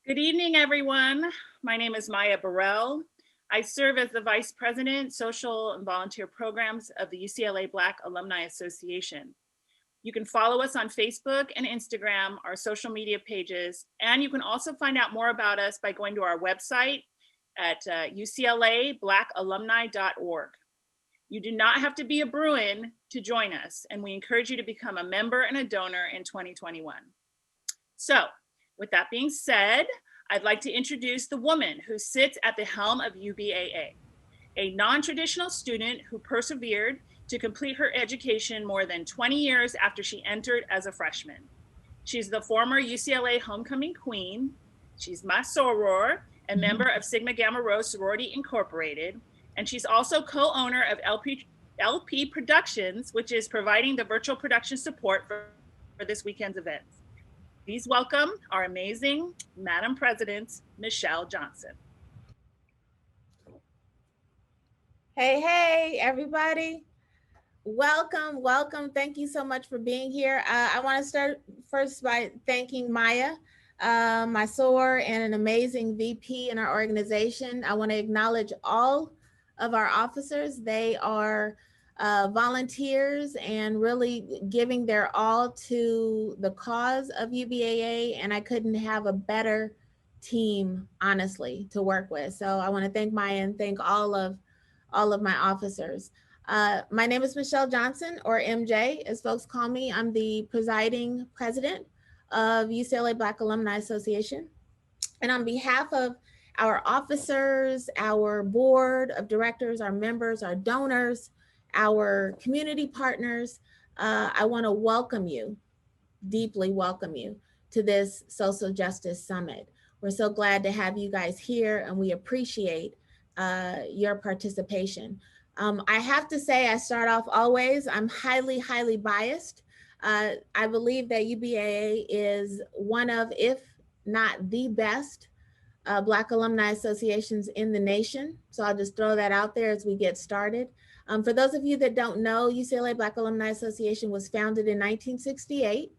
Good evening, everyone. My name is Maya Burrell. I serve as the Vice President, Social and Volunteer Programs of the UCLA Black Alumni Association. You can follow us on Facebook and Instagram, our social media pages, and you can also find out more about us by going to our website at uclablackalumni.org. You do not have to be a Bruin to join us, and we encourage you to become a member and a donor in 2021. So, with that being said, I'd like to introduce the woman who sits at the helm of UBAA, a non-traditional student who persevered to complete her education more than 20 years after she entered as a freshman. She's the former UCLA homecoming queen. She's my soror, a member of Sigma Gamma Rho Sorority Incorporated, and she's also co-owner of LP Productions, which is providing the virtual production support for this weekend's events. Please welcome our amazing Madam President, Michelle Johnson. Hey, everybody. Welcome. Thank you so much for being here. I want to start first by thanking Maya, my SOAR and an amazing VP in our organization. I want to acknowledge all of our officers. They are volunteers and really giving their all to the cause of UBAA, and I couldn't have a better team, honestly, to work with. So I want to thank Maya and thank all of my officers. My name is Michelle Johnson, or MJ, as folks call me. I'm the presiding president of UCLA Black Alumni Association. And on behalf of our officers, our board of directors, our members, our donors, our community partners, I want to welcome you, deeply welcome you to this Social Justice Summit. We're so glad to have you guys here, and we appreciate your participation. I have to say, I start off always, I'm highly, highly biased. I believe that UBAA is one of, if not the best, Black alumni associations in the nation. So I'll just throw that out there as we get started. For those of you that don't know, UCLA Black Alumni Association was founded in 1968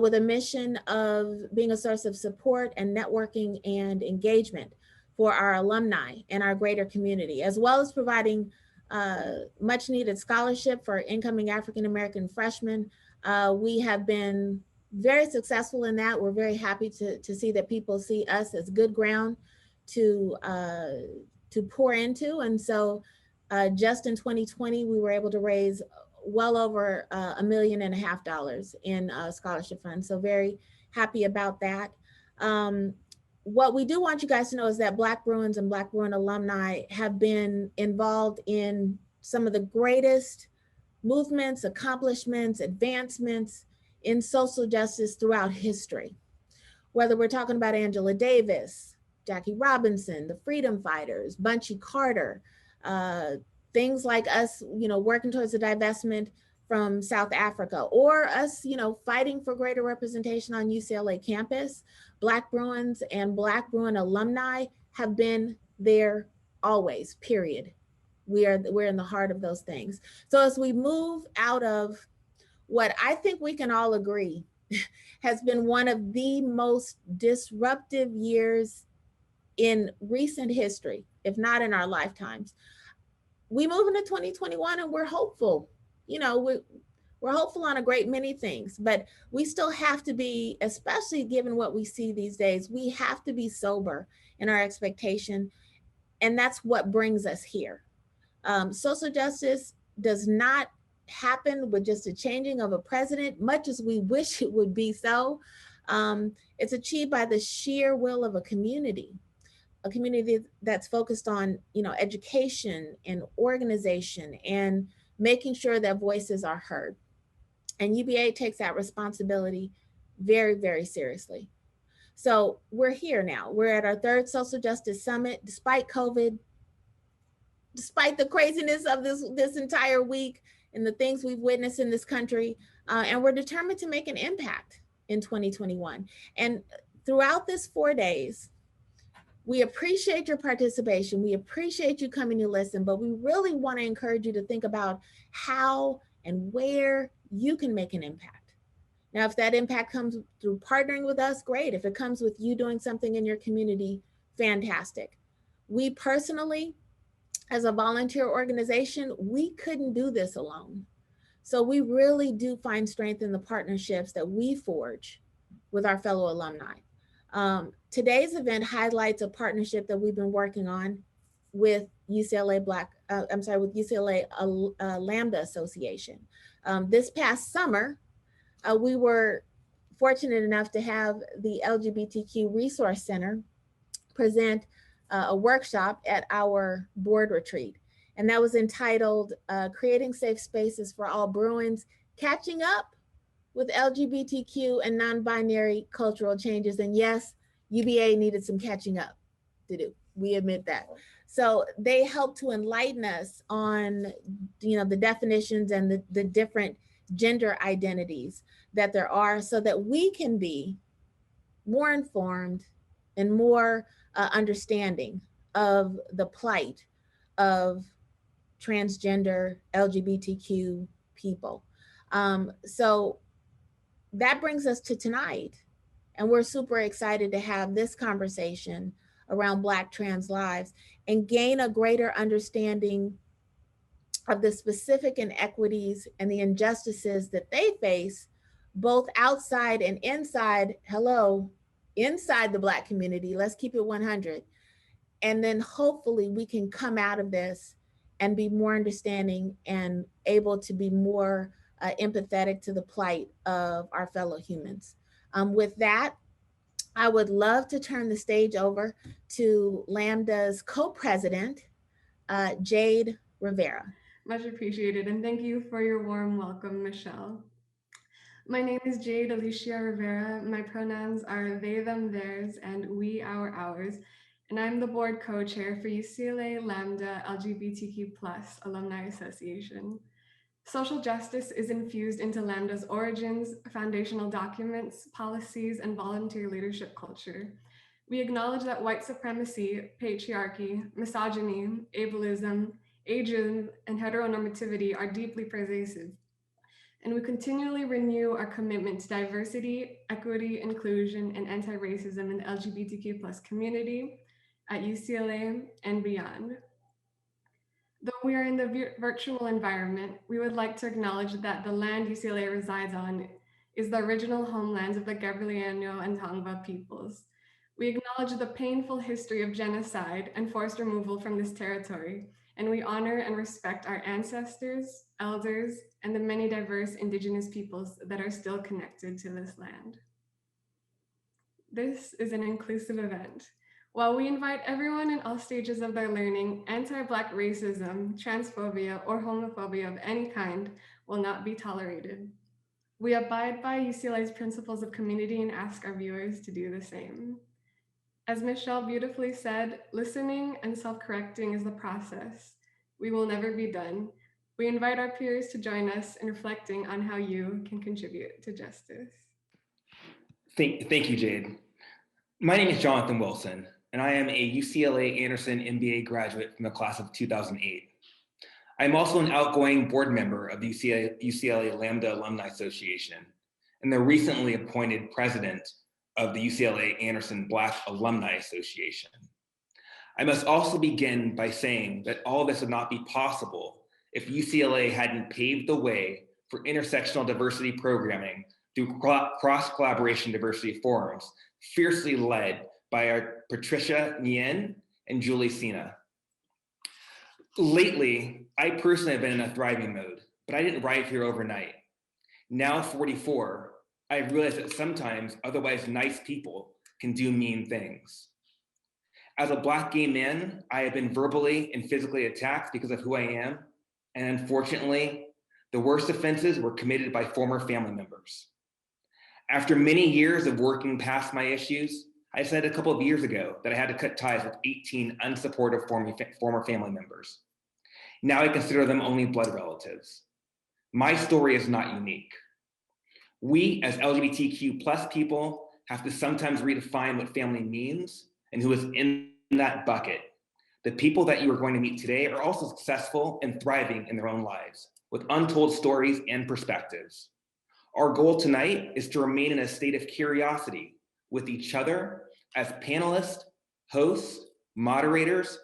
with a mission of being a source of support and networking and engagement for our alumni and our greater community, as well as providing much needed scholarship for incoming African-American freshmen. We have been very successful in that. We're very happy to see that people see us as good ground to pour into. And so just in 2020, we were able to raise well over $1.5 million in scholarship funds. So very happy about that. What we do want you guys to know is that Black Bruins and Black Bruin alumni have been involved in some of the greatest movements, accomplishments, advancements in social justice throughout history. Whether we're talking about Angela Davis, Jackie Robinson, the Freedom Fighters, Bunchy Carter, things like us, working towards the divestment from South Africa, or us, fighting for greater representation on UCLA campus. Black Bruins and Black Bruin alumni have been there always, period. We're in the heart of those things. So as we move out of what I think we can all agree has been one of the most disruptive years in recent history, if not in our lifetimes, we move into 2021 and we're hopeful. We're hopeful on a great many things, but we still have to be, especially given what we see these days, we have to be sober in our expectation. And that's what brings us here. Social justice does not happen with just a changing of a president, much as we wish it would be so. It's achieved by the sheer will of a community that's focused on, education and organization and making sure that voices are heard. And UBA takes that responsibility very, very seriously. So we're here now. We're at our third Social Justice Summit, despite COVID, despite the craziness of this entire week and the things we've witnessed in this country. And we're determined to make an impact in 2021. And throughout this 4 days, we appreciate your participation. We appreciate you coming to listen, but we really want to encourage you to think about how and where you can make an impact. Now, if that impact comes through partnering with us, great. If it comes with you doing something in your community, fantastic. We personally, as a volunteer organization, we couldn't do this alone. So we really do find strength in the partnerships that we forge with our fellow alumni. Today's event highlights a partnership that we've been working on with UCLA with UCLA Lambda Association. This past summer, we were fortunate enough to have the LGBTQ Resource Center present a workshop at our board retreat. And that was entitled Creating Safe Spaces for All Bruins, Catching Up with LGBTQ and Non-Binary Cultural Changes. And yes, UBA needed some catching up to do. We admit that. So they helped to enlighten us on, the definitions and the different gender identities that there are, so that we can be more informed and more understanding of the plight of transgender LGBTQ people. So that brings us to tonight. And we're super excited to have this conversation around Black trans lives and gain a greater understanding of the specific inequities and the injustices that they face, both outside and inside, inside the Black community. Let's keep it 100. And then hopefully we can come out of this and be more understanding and able to be more empathetic to the plight of our fellow humans. With that, I would love to turn the stage over to Lambda's co-president, Jade Rivera. Much appreciated, and thank you for your warm welcome, Michelle. My name is Jade Alicia Rivera. My pronouns are they, them, theirs, and we, our, ours, and I'm the board co-chair for UCLA Lambda LGBTQ+ Alumni Association. Social justice is infused into Lambda's origins, foundational documents, policies, and volunteer leadership culture. We acknowledge that white supremacy, patriarchy, misogyny, ableism, ageism, and heteronormativity are deeply pervasive. And we continually renew our commitment to diversity, equity, inclusion, and anti-racism in the LGBTQ+ community at UCLA and beyond. Though we are in the virtual environment, we would like to acknowledge that the land UCLA resides on is the original homelands of the Gabrielino and Tongva peoples. We acknowledge the painful history of genocide and forced removal from this territory, and we honor and respect our ancestors, elders, and the many diverse Indigenous peoples that are still connected to this land. This is an inclusive event. While we invite everyone in all stages of their learning, anti-Black racism, transphobia, or homophobia of any kind will not be tolerated. We abide by UCLA's principles of community and ask our viewers to do the same. As Michelle beautifully said, listening and self-correcting is the process. We will never be done. We invite our peers to join us in reflecting on how you can contribute to justice. Thank you, Jade. My name is Jonathan Wilson, and I am a UCLA Anderson MBA graduate from the class of 2008. I'm also an outgoing board member of the UCLA Lambda Alumni Association and the recently appointed president of the UCLA Anderson Black Alumni Association. I must also begin by saying that all this would not be possible if UCLA hadn't paved the way for intersectional diversity programming through cross-collaboration diversity forums, fiercely led by our Patricia Nguyen and Julie Sina. Lately, I personally have been in a thriving mode, but I didn't arrive here overnight. Now 44, I've realized that sometimes otherwise nice people can do mean things. As a Black gay man, I have been verbally and physically attacked because of who I am, and unfortunately, the worst offenses were committed by former family members. After many years of working past my issues, I decided a couple of years ago that I had to cut ties with 18 unsupportive former family members. Now I consider them only blood relatives. My story is not unique. We as LGBTQ+ people have to sometimes redefine what family means and who is in that bucket. The people that you are going to meet today are also successful and thriving in their own lives with untold stories and perspectives. Our goal tonight is to remain in a state of curiosity with each other as panelists, hosts, moderators,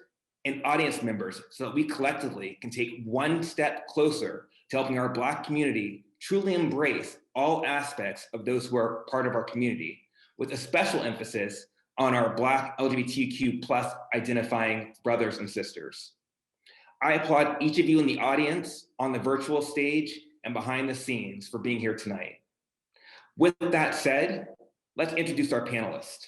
and audience members so that we collectively can take one step closer to helping our Black community truly embrace all aspects of those who are part of our community, with a special emphasis on our Black LGBTQ plus identifying brothers and sisters. I applaud each of you in the audience, on the virtual stage, and behind the scenes for being here tonight. With that said, let's introduce our panelists.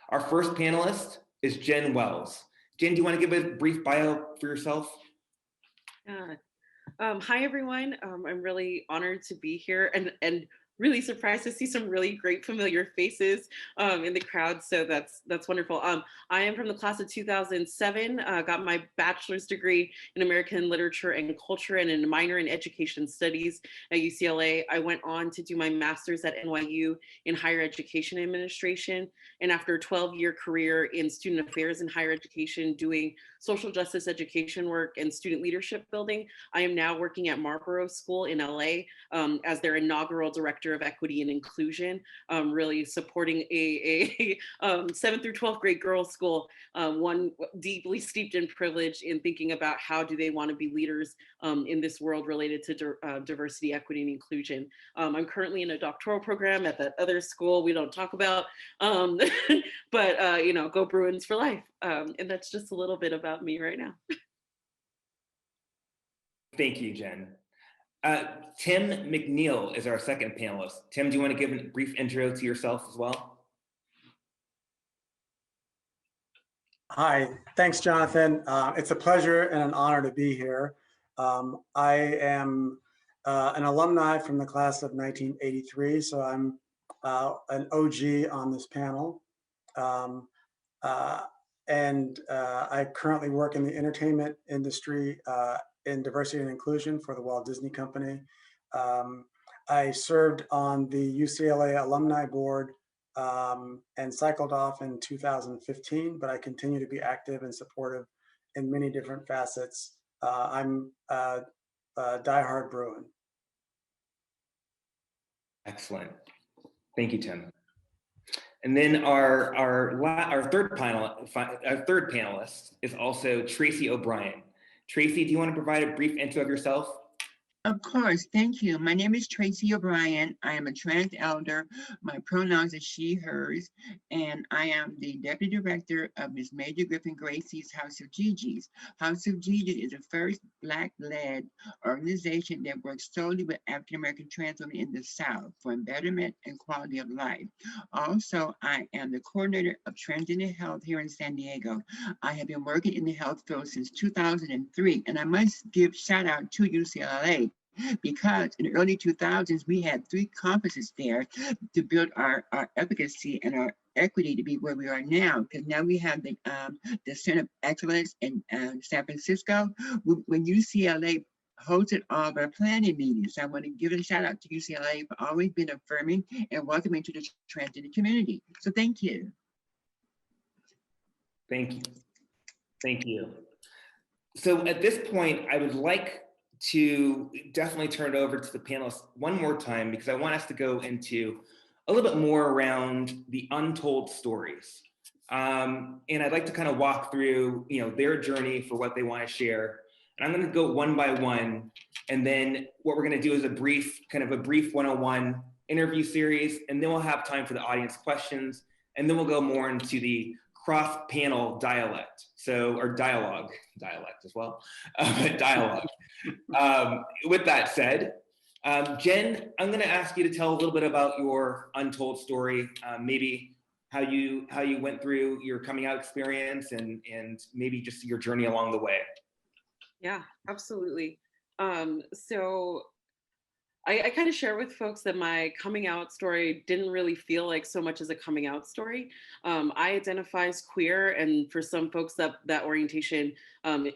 Our first panelist is Jenn Wells. Jenn, do you want to give a brief bio for yourself? Hi, everyone. I'm really honored to be here and really surprised to see some really great familiar faces in the crowd. So that's wonderful. I am from the class of 2007, got my bachelor's degree in American literature and culture and a minor in education studies at UCLA. I went on to do my master's at NYU in higher education administration. And after a 12-year career in student affairs in higher education, doing social justice education work and student leadership building, I am now working at Marlborough School in LA as their inaugural director of equity and inclusion, really supporting a 7th through 12th grade girls school, one deeply steeped in privilege in thinking about how do they want to be leaders in this world related to diversity, equity, and inclusion. I'm currently in a doctoral program at that other school we don't talk about, but you know, go Bruins for life. And that's just a little bit about me right now. Thank you, Jenn. Tim McNeal is our second panelist. Tim, do you want to give a brief intro to yourself as well? Hi, thanks, Jonathan. It's a pleasure and an honor to be here. I am an alumni from the class of 1983, so I'm an OG on this panel. I currently work in the entertainment industry in diversity and inclusion for the Walt Disney Company. I served on the UCLA Alumni Board and cycled off in 2015, but I continue to be active and supportive in many different facets. I'm a diehard Bruin. Excellent. Thank you, Tim. And then our third panelist is also Tracy O'Brien. Tracy, do you want to provide a brief intro of yourself? Of course, thank you. My name is Tracy O'Brien. I am a trans elder. My pronouns are she, hers, and I am the deputy director of Ms. Major Griffin Gracie's House of Gigi's. House of Gigi's is the first Black-led organization that works solely with African-American trans women in the South for betterment and quality of life. Also, I am the coordinator of transgender health here in San Diego. I have been working in the health field since 2003, and I must give shout out to UCLA, because in the early 2000s, we had 3 conferences there to build our efficacy and our equity to be where we are now. Because now we have the Center of Excellence in San Francisco. When UCLA hosted all of our planning meetings, I want to give a shout out to UCLA for always being affirming and welcoming to the transgender community. So thank you. Thank you. Thank you. So at this point, I would like to definitely turn it over to the panelists one more time, because I want us to go into a little bit more around the untold stories. And I'd like to kind of walk through, their journey for what they want to share. And I'm going to go one by one. And then what we're going to do is a brief 101 interview series. And then we'll have time for the audience questions. And then we'll go more into the cross-panel dialect, or dialogue as well, dialogue. With that said, Jenn, I'm going to ask you to tell a little bit about your untold story, maybe how you went through your coming out experience, and maybe just your journey along the way. Yeah, absolutely. So I kind of share with folks that my coming out story didn't really feel like so much as a coming out story. I identify as queer, and for some folks that orientation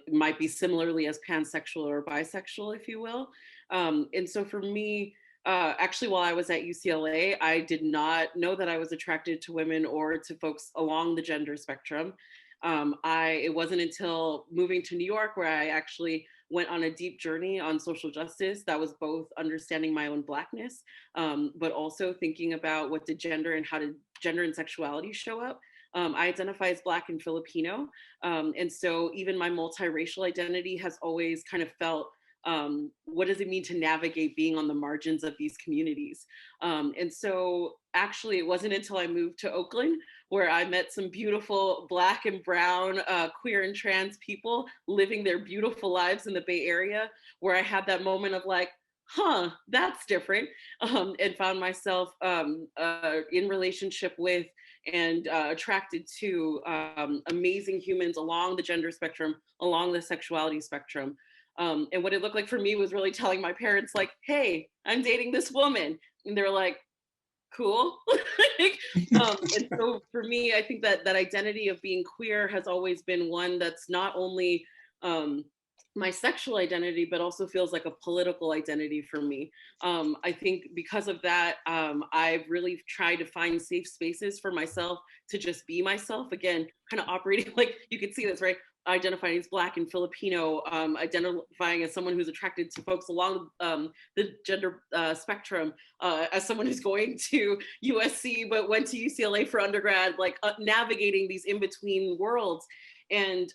might be similarly as pansexual or bisexual, if you will. And so for me, actually, while I was at UCLA, I did not know that I was attracted to women or to folks along the gender spectrum. It wasn't until moving to New York where I actually went on a deep journey on social justice that was both understanding my own Blackness, but also thinking about what did gender and how did gender and sexuality show up. I identify as Black and Filipino. And so even my multiracial identity has always kind of felt, what does it mean to navigate being on the margins of these communities? And so actually it wasn't until I moved to Oakland where I met some beautiful Black and brown, queer and trans people living their beautiful lives in the Bay Area, where I had that moment of like, huh, that's different, and found myself in relationship with and attracted to amazing humans along the gender spectrum, along the sexuality spectrum. And what it looked like for me was really telling my parents like, hey, I'm dating this woman. And they're like, cool. And so for me, I think that that identity of being queer has always been one that's not only my sexual identity, but also feels like a political identity for me. I think because of that, I've really tried to find safe spaces for myself to just be myself. Again, kind of operating like, you can see this, right? Identifying as Black and Filipino, identifying as someone who's attracted to folks along the gender spectrum, as someone who's going to USC but went to UCLA for undergrad, like navigating these in-between worlds. And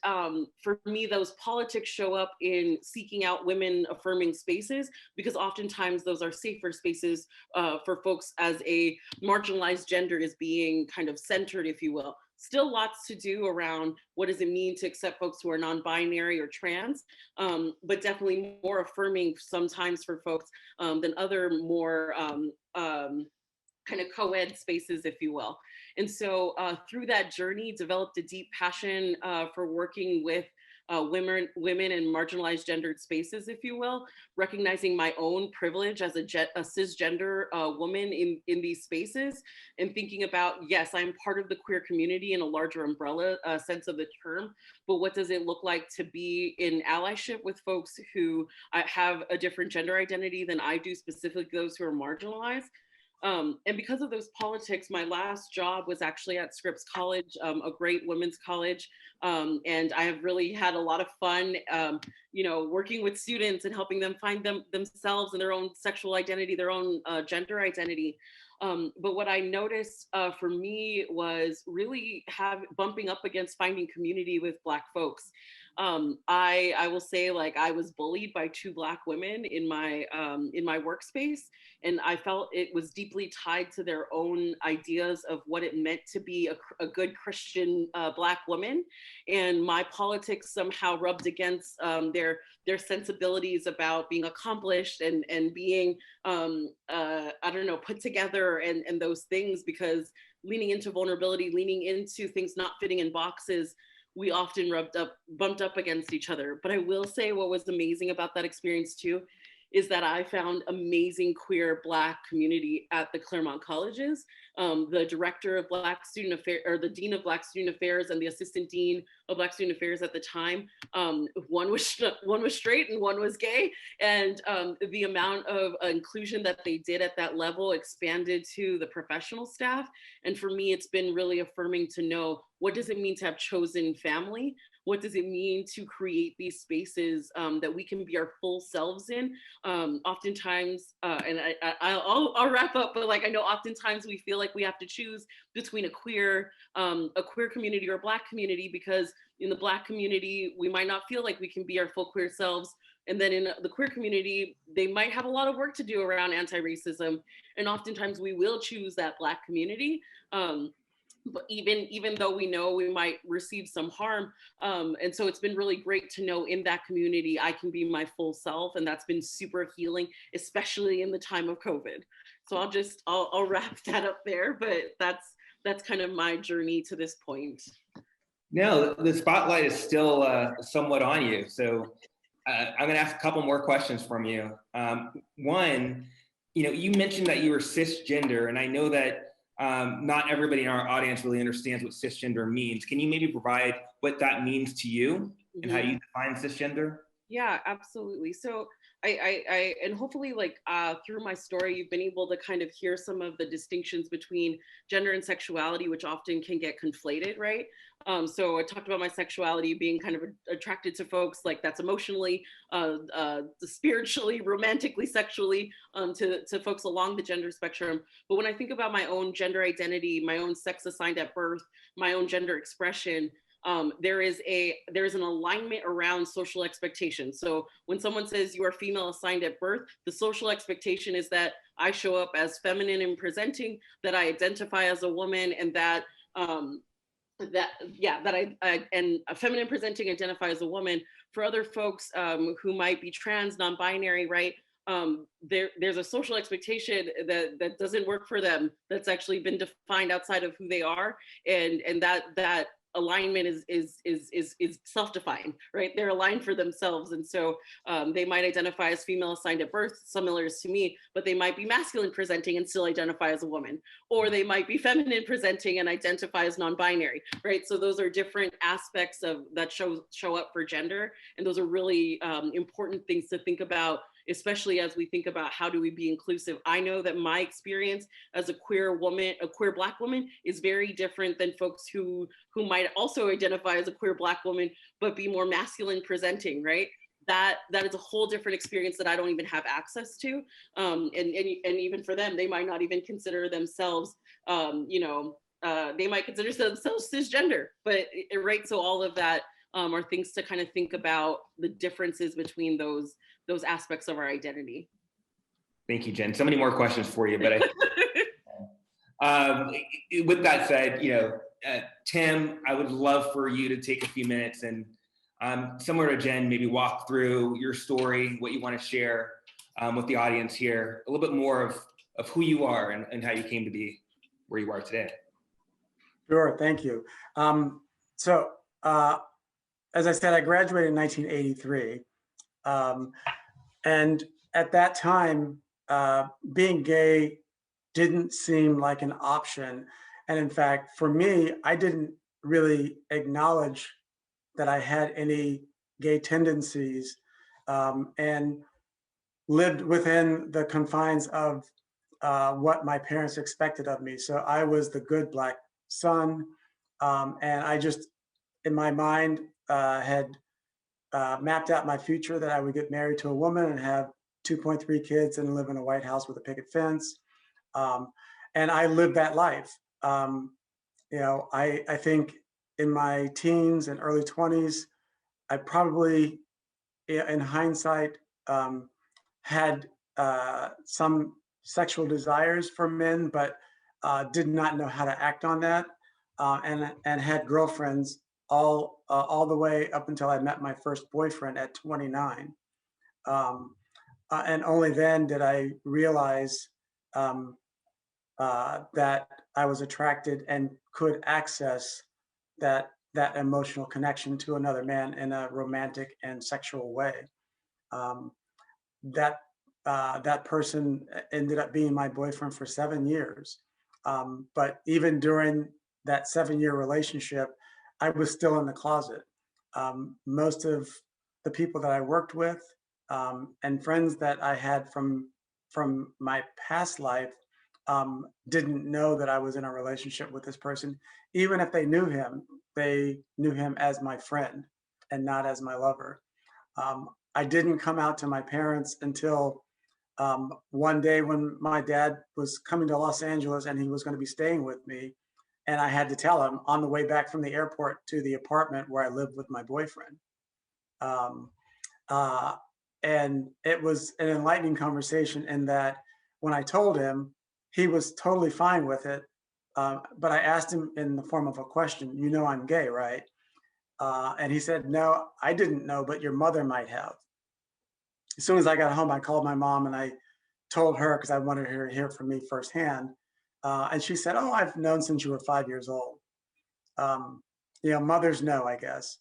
for me, those politics show up in seeking out women affirming spaces, because oftentimes those are safer spaces for folks as a marginalized gender is being kind of centered, if you will. Still lots to do around what does it mean to accept folks who are non-binary or trans, but definitely more affirming sometimes for folks than other more kind of co-ed spaces, if you will. And so through that journey, developed a deep passion for working with women in marginalized gendered spaces, if you will, recognizing my own privilege as a cisgender woman in these spaces, and thinking about, yes, I'm part of the queer community in a larger umbrella sense of the term, but what does it look like to be in allyship with folks who have a different gender identity than I do, specifically those who are marginalized? And because of those politics, my last job was actually at Scripps College, a great women's college. And I have really had a lot of fun, working with students and helping them find themselves and their own sexual identity, their own gender identity. But what I noticed for me was really bumping up against finding community with Black folks. I will say, like, I was bullied by 2 Black women in my workspace, and I felt it was deeply tied to their own ideas of what it meant to be a good Christian Black woman, and my politics somehow rubbed against their sensibilities about being accomplished and being put together and those things, because leaning into vulnerability, leaning into things not fitting in boxes, we often bumped up against each other. But I will say what was amazing about that experience too, is that I found amazing queer Black community at the Claremont colleges. The director of Black Student Affairs, or the dean of Black Student Affairs, and the assistant dean of Black Student Affairs at the time, one was straight and one was gay, and the amount of inclusion that they did at that level expanded to the professional staff. And for me, it's been really affirming to know, what does it mean to have chosen family? What does it mean to create these spaces that we can be our full selves in? Oftentimes, and I'll wrap up, but like, I know oftentimes we feel like we have to choose between a queer community or a Black community, because in the Black community, we might not feel like we can be our full queer selves. And then in the queer community, they might have a lot of work to do around anti-racism. And oftentimes we will choose that Black community. But even though we know we might receive some harm. And so it's been really great to know in that community, I can be my full self. And that's been super healing, especially in the time of COVID. So I'll wrap that up there, but that's kind of my journey to this point. No, the spotlight is still somewhat on you. So I'm gonna ask a couple more questions from you. One, you mentioned that you were cisgender, and I know that not everybody in our audience really understands what cisgender means. Can you maybe provide what that means to you and how you define cisgender? Yeah, absolutely. So and hopefully like through my story, you've been able to kind of hear some of the distinctions between gender and sexuality, which often can get conflated, right? So I talked about my sexuality being kind of attracted to folks like that's emotionally, spiritually, romantically, sexually, to folks along the gender spectrum. But when I think about my own gender identity, my own sex assigned at birth, my own gender expression, there is an alignment around social expectations. So when someone says you are female assigned at birth, the social expectation is that I show up as feminine and presenting, that I identify as a woman, and that and a feminine presenting, identify as a woman. For other folks who might be trans, non-binary, right? There's a social expectation that doesn't work for them, that's actually been defined outside of who they are, and that alignment is self-defined, right? They're aligned for themselves, and so they might identify as female assigned at birth, similar to me, but they might be masculine presenting and still identify as a woman, or they might be feminine presenting and identify as non-binary, right? So those are different aspects of that show up for gender, and those are really important things to think about, especially as we think about how do we be inclusive. I know that my experience as a queer woman, a queer Black woman, is very different than folks who might also identify as a queer Black woman, but be more masculine presenting, right? That is a whole different experience that I don't even have access to. And even for them, they might not even consider themselves, they might consider themselves cisgender, but right, so all of that are things to kind of think about, the differences between those aspects of our identity. Thank you, Jen. So many more questions for you, but with that said, Tim, I would love for you to take a few minutes and similar to Jen, maybe walk through your story, what you want to share with the audience here, a little bit more of who you are and how you came to be where you are today. Sure, thank you. As I said, I graduated in 1983. And at that time, being gay didn't seem like an option. And in fact, for me, I didn't really acknowledge that I had any gay tendencies and lived within the confines of what my parents expected of me. So I was the good Black son. And I just, in my mind, had mapped out my future, that I would get married to a woman and have 2.3 kids and live in a White House with a picket fence. And I lived that life. I think in my teens and early 20s, I probably, in hindsight, had some sexual desires for men, but did not know how to act on that, and had girlfriends all the way up until I met my first boyfriend at 29. And only then did I realize that I was attracted and could access that emotional connection to another man in a romantic and sexual way. That person ended up being my boyfriend for 7 years. But even during that 7-year relationship, I was still in the closet. Most of the people that I worked with and friends that I had from my past life didn't know that I was in a relationship with this person. Even if they knew him as my friend and not as my lover. I didn't come out to my parents until one day when my dad was coming to Los Angeles and he was going to be staying with me. And I had to tell him on the way back from the airport to the apartment where I lived with my boyfriend. And it was an enlightening conversation in that when I told him, he was totally fine with it. But I asked him in the form of a question, "You know I'm gay, right?" And he said, "No, I didn't know, but your mother might have." As soon as I got home, I called my mom and I told her, because I wanted her to hear from me firsthand. And she said, "Oh, I've known since you were 5 years old." Mothers know, I guess.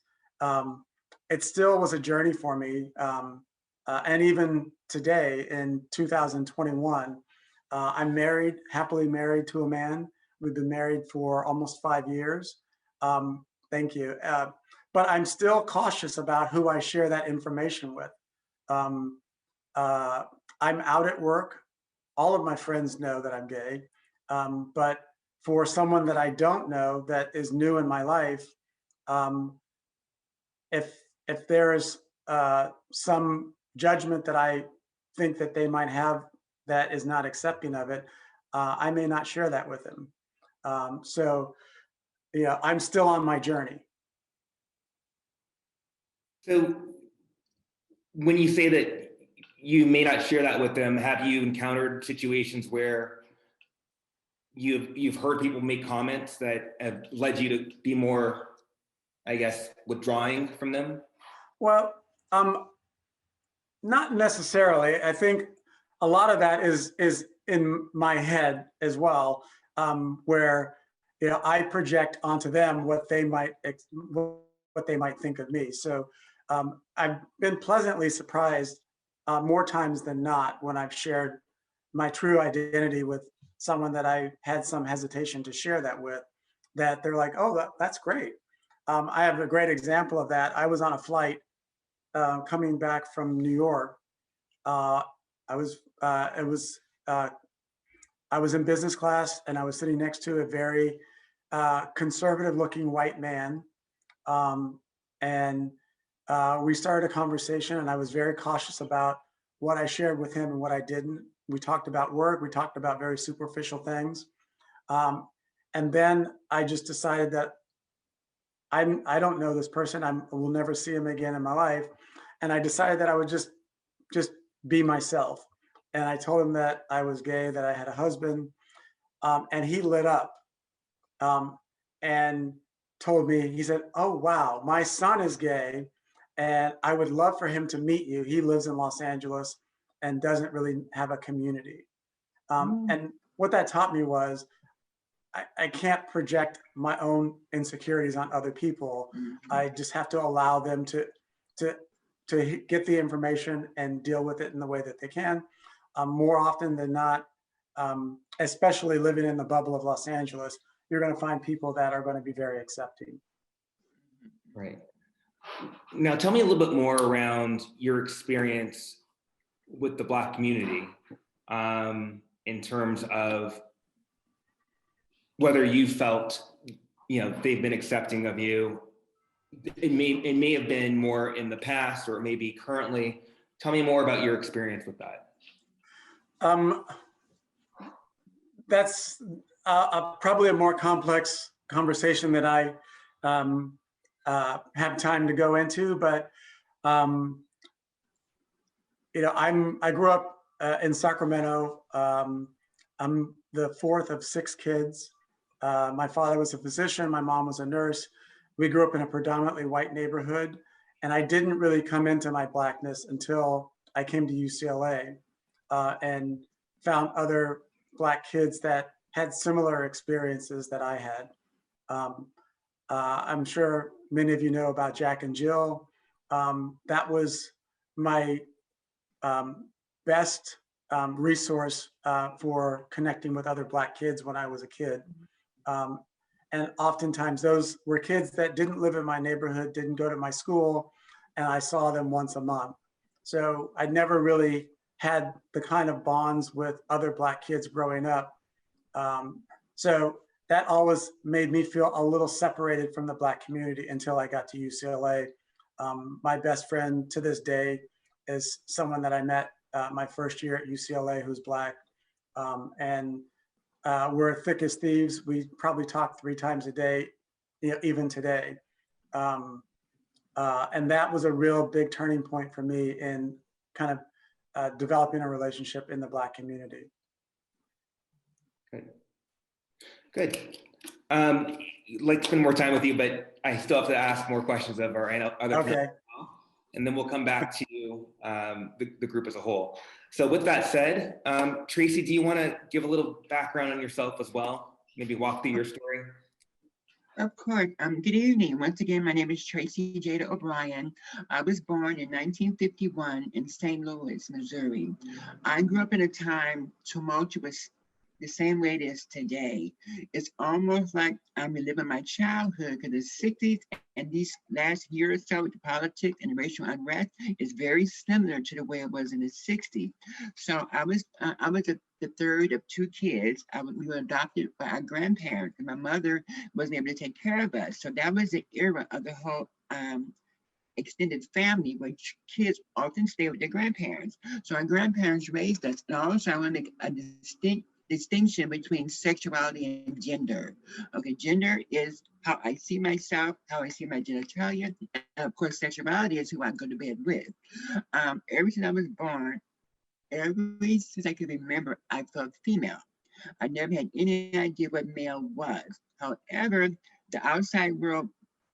It still was a journey for me. And even today in 2021, I'm married, happily married to a man. We've been married for almost 5 years. Thank you. But I'm still cautious about who I share that information with. I'm out at work. All of my friends know that I'm gay. But for someone that I don't know that is new in my life, if there is some judgment that I think that they might have that is not accepting of it, I may not share that with them. So, yeah, I'm still on my journey. So when you say that you may not share that with them, have you encountered situations where you've heard people make comments that have led you to be more, I guess, withdrawing from them? Well, not necessarily. I think a lot of that is in my head as well, where I project onto them what they might think of me. So I've been pleasantly surprised more times than not when I've shared my true identity with someone that I had some hesitation to share that with, that they're like, oh, that's great. I have a great example of that. I was on a flight coming back from New York. I was in business class, and I was sitting next to a very conservative looking white man. And we started a conversation, and I was very cautious about what I shared with him and what I didn't. We talked about work. We talked about very superficial things. And then I just decided that I don't know this person. I will never see him again in my life. And I decided that I would just be myself. And I told him that I was gay, that I had a husband, and he lit up and told me, he said, oh, wow, my son is gay, and I would love for him to meet you. He lives in Los Angeles and doesn't really have a community. And what that taught me was I can't project my own insecurities on other people. I just have to allow them to get the information and deal with it in the way that they can. More often than not, especially living in the bubble of Los Angeles, you're going to find people that are going to be very accepting. Right. Now, tell me a little bit more around your experience with the Black community in terms of whether you felt, they've been accepting of you. It may have been more in the past, or it may be currently. Tell me more about your experience with that. That's probably a more complex conversation that I have time to go into, but I grew up in Sacramento. I'm the fourth of 6 kids. My father was a physician. My mom was a nurse. We grew up in a predominantly white neighborhood, and I didn't really come into my Blackness until I came to UCLA and found other Black kids that had similar experiences that I had. I'm sure many of you know about Jack and Jill. That was my best resource for connecting with other Black kids when I was a kid. And oftentimes those were kids that didn't live in my neighborhood, didn't go to my school, and I saw them once a month. So I never really had the kind of bonds with other Black kids growing up. So that always made me feel a little separated from the Black community until I got to UCLA. My best friend to this day is someone that I met my first year at UCLA who's Black. And we're thick as thieves. We probably talk 3 times a day, even today. And that was a real big turning point for me in kind of developing a relationship in the Black community. Good. Good. I'd like to spend more time with you, but I still have to ask more questions of our other Okay. And then we'll come back to you, the group as a whole. So with that said, Tracy, do you want to give a little background on yourself as well? Maybe walk through your story? Of course. Good evening. Once again, my name is Tracie Jada O'Brien. I was born in 1951 in St. Louis, Missouri. I grew up in a time tumultuous the same way it is today. It's almost like I'm reliving my childhood because the 60s and these last year or so with the politics and racial unrest is very similar to the way it was in the 60s. So I was the third of two kids. We were adopted by our grandparents, and my mother wasn't able to take care of us. So that was the era of the whole extended family, where kids often stay with their grandparents. So our grandparents raised us. And also I want to make a distinction between sexuality and gender. Okay, gender is how I see myself, how I see my genitalia, and of course sexuality is who I go to bed with. Ever since I was born, ever since I could remember, I felt female. I never had any idea what male was. However, the outside world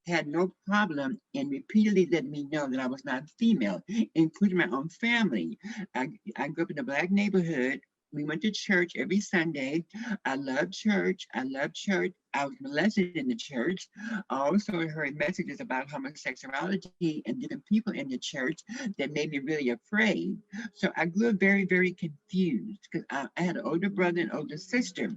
had no problem in repeatedly letting me know that I was not female, including my own family. I grew up in a Black neighborhood. We went to church every Sunday. I loved church. I loved church. I was molested in the church. I also heard messages about homosexuality and different people in the church that made me really afraid. So I grew up very, very confused because I had an older brother and older sister.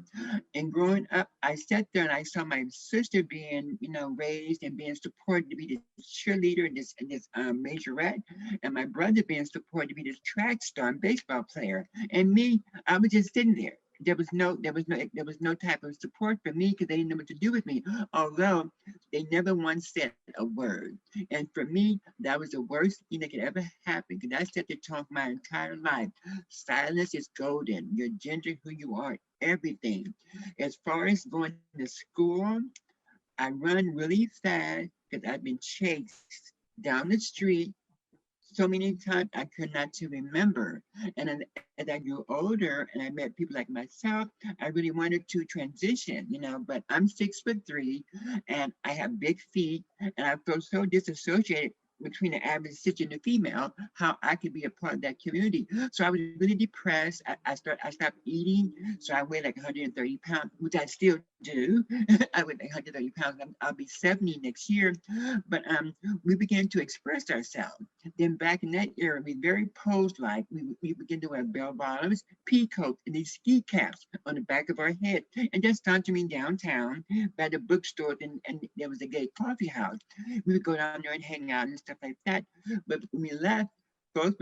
And growing up, I sat there and I saw my sister being, raised and being supported to be this cheerleader and this majorette, and my brother being supported to be this track star and baseball player. And me, I was just sitting there. There was no type of support for me because they didn't know what to do with me. Although they never once said a word. And for me, that was the worst thing that could ever happen because I set the tone for my entire life. Silence is golden. Your gender, who you are, everything. As far as going to school, I run really fast because I've been chased down the street so many times I could not to remember. And then as I grew older and I met people like myself, I really wanted to transition, but I'm 6'3" and I have big feet and I feel so disassociated between the average cisgender female, how I could be a part of that community. So I was really depressed. I stopped eating. So I weighed like 130 pounds, which I still do. I weighed like 130 pounds. I'll be 70 next year. But we began to express ourselves. Then back in that era, we very posed-like. We began to wear bell bottoms, pea coats, and these ski caps on the back of our head, and just sauntering downtown by the bookstore, and there was a gay coffee house. We would go down there and hang out and stuff like that. But when we left, folks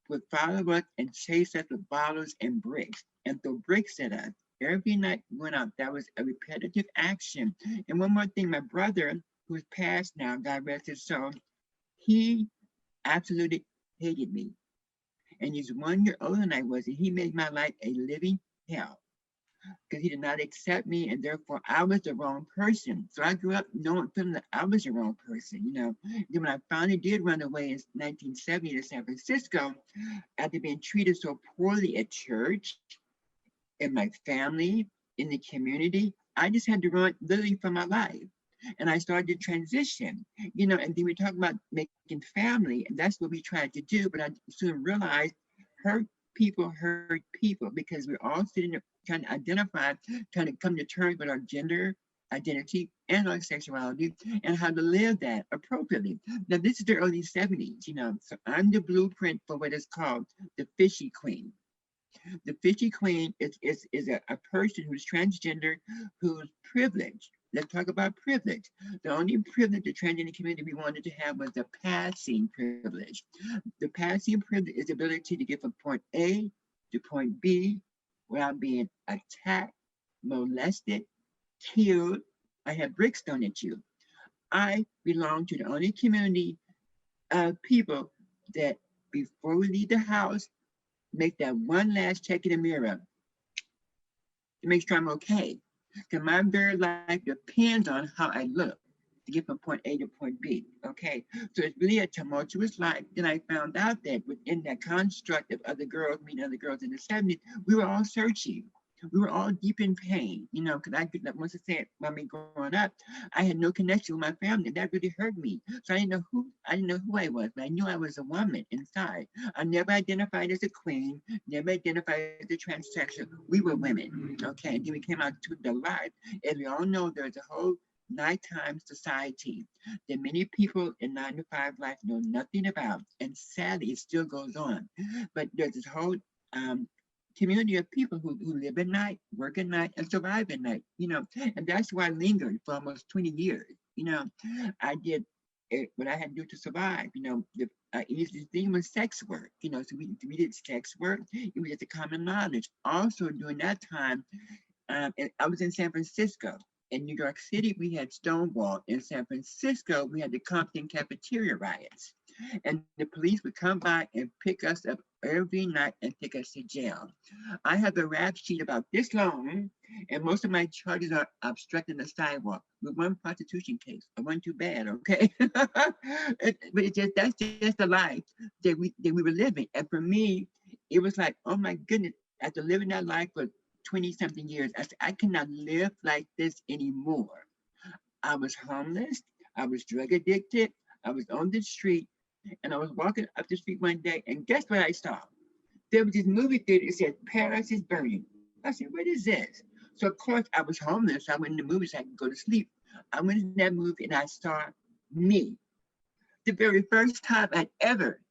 would follow us and chase us with bottles and bricks and throw bricks at us. Every night we went out, that was a repetitive action. And one more thing, my brother, who's passed now, God rest his soul, he absolutely hated me. And he's 1 year older than I was, and he made my life a living hell because he did not accept me, and therefore I was the wrong person. So I grew up feeling that I was the wrong person, Then when I finally did run away in 1970 to San Francisco, after being treated so poorly at church, in my family, in the community, I just had to run literally for my life. And I started to transition, and then we talk about making family, and that's what we tried to do. But I soon realized hurt people because we're all sitting there trying to identify, trying to come to terms with our gender identity and our sexuality and how to live that appropriately. Now, this is the early 70s, so I'm the blueprint for what is called the fishy queen. The fishy queen is a person who's transgender, who's privileged. Let's talk about privilege. The only privilege the transgender community we wanted to have was the passing privilege. The passing privilege is the ability to get from point A to point B without being attacked, molested, killed, or have bricks thrown at you. I belong to the only community of people that before we leave the house, make that one last check in the mirror to make sure I'm okay. Because my very life depends on how I look to get from point A to point B, okay? So it's really a tumultuous life. Then I found out that within that construct of other girls, meeting other girls in the 70s, we were all searching. We were all deep in pain, because once I said, about me growing up, I had no connection with my family. That really hurt me. So I didn't know who I was, but I knew I was a woman inside. I never identified as a queen, never identified as a transsexual. We were women, okay? And then we came out to the light. As we all know, there's a whole nighttime society that many people in 9-to-5 life know nothing about. And sadly, it still goes on. But there's this whole community of people who live at night, work at night, and survive at night, you know, and that's why I lingered for almost 20 years. You know, I did what I had to do to survive. You know, the thing was sex work. You know, so we did sex work. It was just a common knowledge. Also, during that time, and I was in San Francisco. In New York City, we had Stonewall. In San Francisco, we had the Compton cafeteria riots. And the police would come by and pick us up every night and take us to jail. I have a rap sheet about this long, and most of my charges are obstructing the sidewalk with one prostitution case. I wasn't too bad, okay? But that's just the life that we were living. And for me, it was like, oh my goodness, after living that life for 20 something years, I said, I cannot live like this anymore. I was homeless, I was drug addicted, I was on the street, and I was walking up the street one day, and guess what I saw? There was this movie theater that said, Paris is burning. I said, what is this? So of course I was homeless, so I went in the movie so I could go to sleep. I went in that movie and I saw me. The very first time I'd ever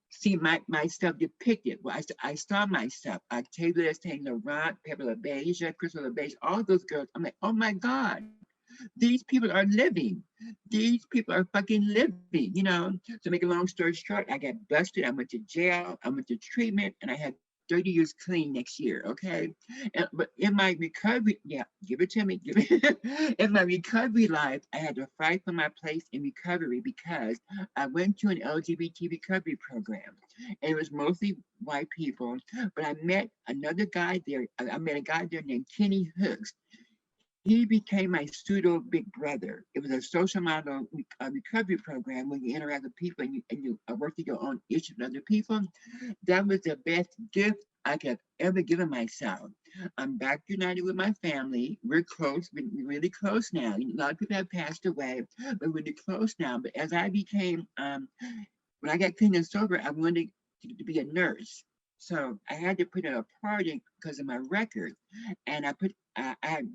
see myself depicted. Well, I saw myself. Octavia St. Laurent, Pepper LaBeija, Crystal LaBeija, all those girls. I'm like, oh my God, these people are living. These people are fucking living, you know? To make a long story short, I got busted. I went to jail. I went to treatment, and I had 30 years clean next year, okay? But in my recovery, yeah, give it to me. In my recovery life, I had to fight for my place in recovery because I went to an LGBT recovery program, and it was mostly white people, but I met another guy there. I met a guy there named Kenny Hooks. He became my pseudo big brother. It was a social model recovery program where you interact with people and you work through your own issues with other people. That was the best gift I could have ever given myself. I'm back united with my family. We're close, we're really close now. A lot of people have passed away, but we're really close now. But as I became, when I got clean and sober, I wanted to be a nurse. So I had to put a part in because of my record. And I had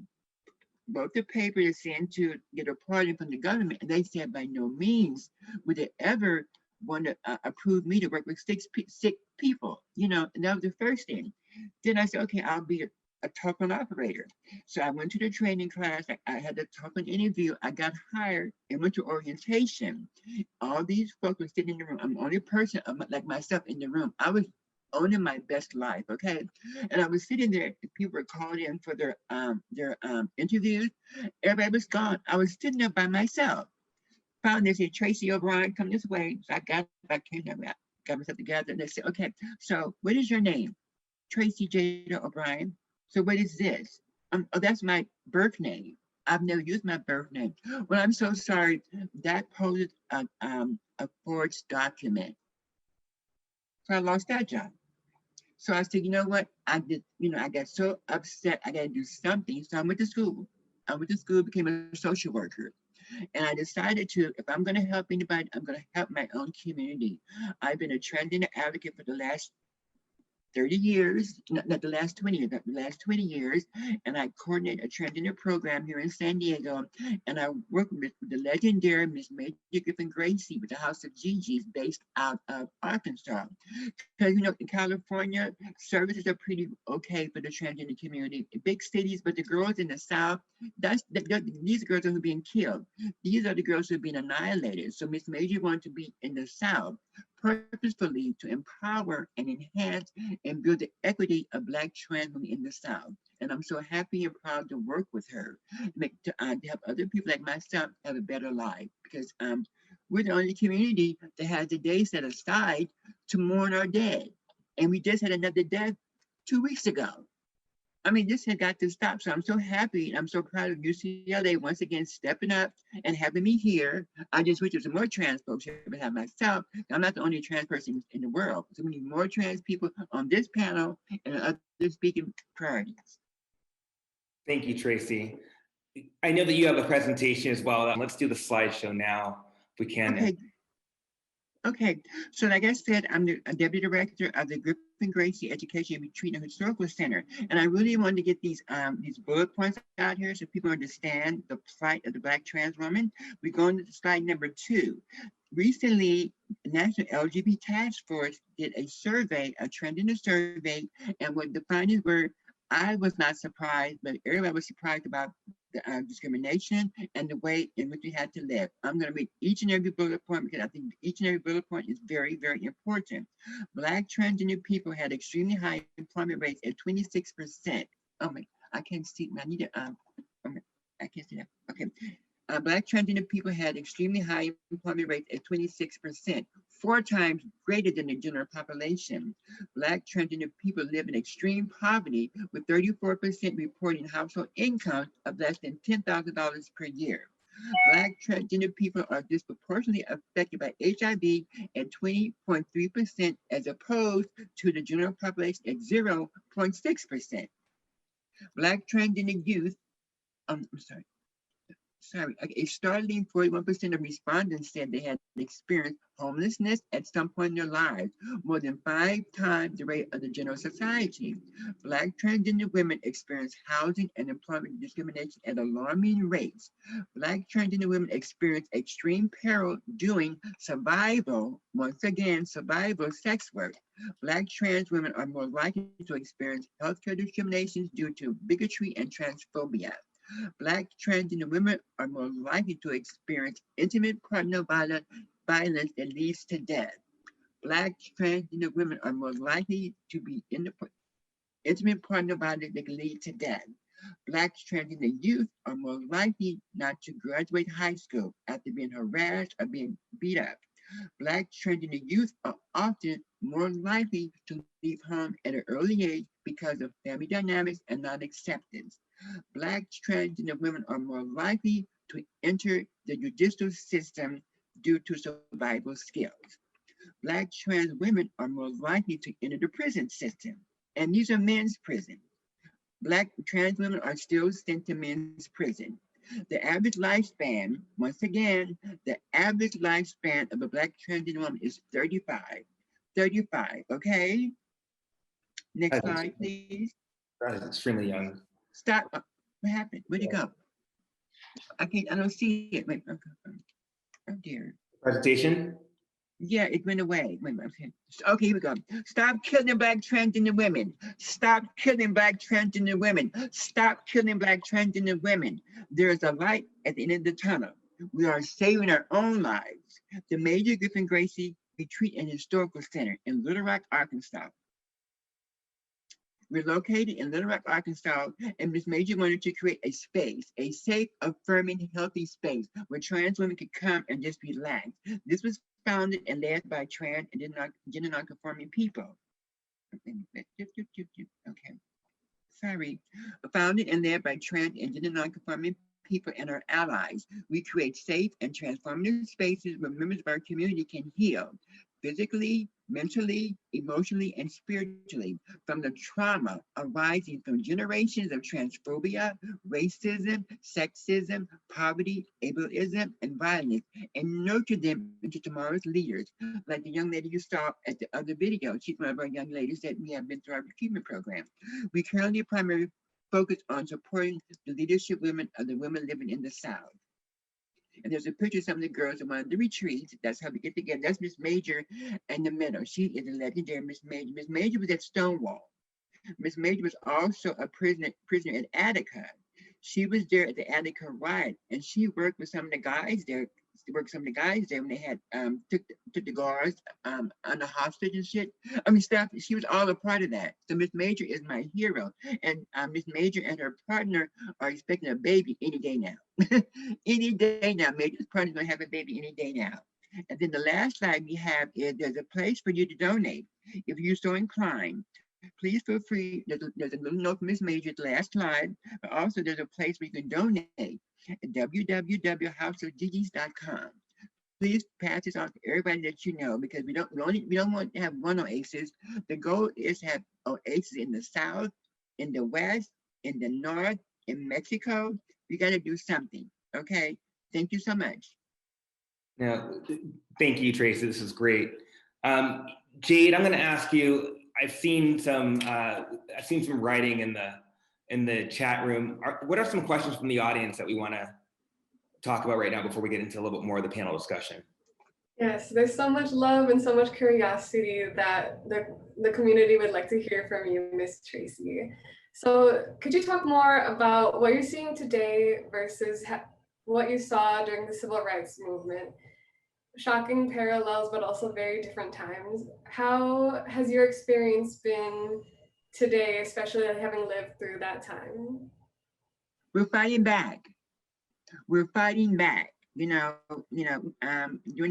wrote the paper to send to get a pardon from the government, and they said by no means would they ever want to approve me to work with sick people, you know, and that was the first thing. Then I said, okay, I'll be a token operator. So I went to the training class, I had the token interview, I got hired and went to orientation. All these folks were sitting in the room. I'm the only person like myself in the room. I was owning my best life, okay? And I was sitting there, and people were calling in for their interviews. Everybody was gone. I was sitting there by myself. Found they said, Tracy O'Brien, come this way. So I got myself together, and they said, okay, so what is your name? Tracie Jada O'Brien. So what is this? Oh, that's my birth name. I've never used my birth name. Well, I'm so sorry. That posed a forged document. So I lost that job. So I said, you know what? I got so upset. I got to do something. So I went to school. Became a social worker. And I decided to, if I'm going to help anybody, I'm going to help my own community. I've been a transgender advocate for the last 30 years, not the last 20 years, the last 20 years, and I coordinate a transgender program here in San Diego, and I work with the legendary Miss Major Griffin Gracie with the House of Gigi's based out of Arkansas. Because, you know, in California, services are pretty okay for the transgender community. In big cities, but the girls in the South, these girls are being killed. These are the girls who are being annihilated. So Miss Major wanted to be in the South purposefully to empower and enhance and build the equity of Black trans women in the South. And I'm so happy and proud to work with her to help other people like myself have a better life, because we're the only community that has a day set aside to mourn our dead. And we just had another death 2 weeks ago. I mean, this had got to stop. So I'm so happy and I'm so proud of UCLA once again stepping up and having me here. I just wish there was more trans folks here to have myself. I'm not the only trans person in the world. So we need more trans people on this panel and other speaking priorities. Thank you, Tracy. I know that you have a presentation as well. Let's do the slideshow now, if we can. Okay, so like I said, I'm the Deputy Director of the Griffin Gracie Education and Retreat and Historical Center. And I really wanted to get these bullet points out here so people understand the plight of the Black trans woman. We're going to slide number 2. recently, National LGBT Task Force did a survey, a trend in the survey, and what the findings were, I was not surprised, but everybody was surprised about the discrimination and the way in which we had to live. I'm going to read each and every bullet point because I think each and every bullet point is very, very important. Black transgender people had extremely high employment rates at 26%. Oh my, I can't see. I need to, I can't see that. Okay. Black transgender people had extremely high employment rates at 26%, 4 times greater than the general population. Black transgender people live in extreme poverty, with 34% reporting household income of less than $10,000 per year. Black transgender people are disproportionately affected by HIV at 20.3%, as opposed to the general population at 0.6%. Black transgender youth, a startling 41% of respondents said they had experienced homelessness at some point in their lives, more than 5 times the rate of the general society. Black transgender women experience housing and employment discrimination at alarming rates. Black transgender women experience extreme peril doing survival, once again, survival sex work. Black trans women are more likely to experience healthcare discriminations due to bigotry and transphobia. Black transgender women are more likely to experience intimate partner violence that leads to death. Black transgender women are more likely to be in the intimate partner violence that can lead to death. Black transgender youth are more likely not to graduate high school after being harassed or being beat up. Black transgender youth are often more likely to leave home at an early age because of family dynamics and non-acceptance. Black transgender women are more likely to enter the judicial system due to survival skills. Black trans women are more likely to enter the prison system, and these are men's prisons. Black trans women are still sent to men's prison. The average lifespan, once again, the average lifespan of a Black transgender woman is 35. 35, okay? Next slide, please. That is extremely young. Stop. What happened? Where'd it go? I don't see it. Wait, okay. Oh dear. Presentation? Yeah, it went away. Wait, okay, here we go. Stop killing Black transgender women. Stop killing Black transgender women. Stop killing Black transgender women. There is a light at the end of the tunnel. We are saving our own lives. The Major Griffin Gracie Retreat and Historical Center in Little Rock, Arkansas. We're located in Little Rock, Arkansas, and Ms. Major wanted to create a space, a safe, affirming, healthy space where trans women could come and just relax. This was founded and led by trans and gender non-conforming people. Okay, sorry. Founded and led by trans and gender non-conforming people and our allies. We create safe and transformative spaces where members of our community can heal physically, mentally, emotionally, and spiritually from the trauma arising from generations of transphobia, racism, sexism, poverty, ableism, and violence, and nurture them into tomorrow's leaders. Like the young lady you saw at the other video, she's one of our young ladies that we have been through our treatment program. We currently primarily focus on supporting the leadership women of the women living in the South. And there's a picture of some of the girls at one of the retreats. That's how we get together. That's Miss Major in the middle. She is a legendary Miss Major. Miss Major was at Stonewall. Miss Major was also a prisoner at Attica. She was there at the Attica riot, and she worked with some of the guys there. When they had took the guards under hostage and shit. I mean stuff. She was all a part of that. So Miss Major is my hero, and Miss Major and her partner are expecting a baby any day now. Any day now. Major's partner's gonna have a baby any day now. And then the last slide we have is there's a place for you to donate if you're so inclined. Please feel free. There's a little note from Miss Major at the last slide, but also there's a place where you can donate at www.houseofggs.com. Please pass this on to everybody that you know, because we don't want to have one oasis. The goal is to have oasis in the South, in the West, in the North, in Mexico. We got to do something. Okay. Thank you so much. Yeah, thank you, Tracy. This is great. Jade, I'm going to ask you. I've seen some writing in the chat room. What are some questions from the audience that we want to talk about right now before we get into a little bit more of the panel discussion? Yes, there's so much love and so much curiosity that the community would like to hear from you, Miss Tracy. So could you talk more about what you're seeing today versus what you saw during the civil rights movement? Shocking parallels, but also very different times. How has your experience been today, especially having lived through that time? We're fighting back. We're fighting back. During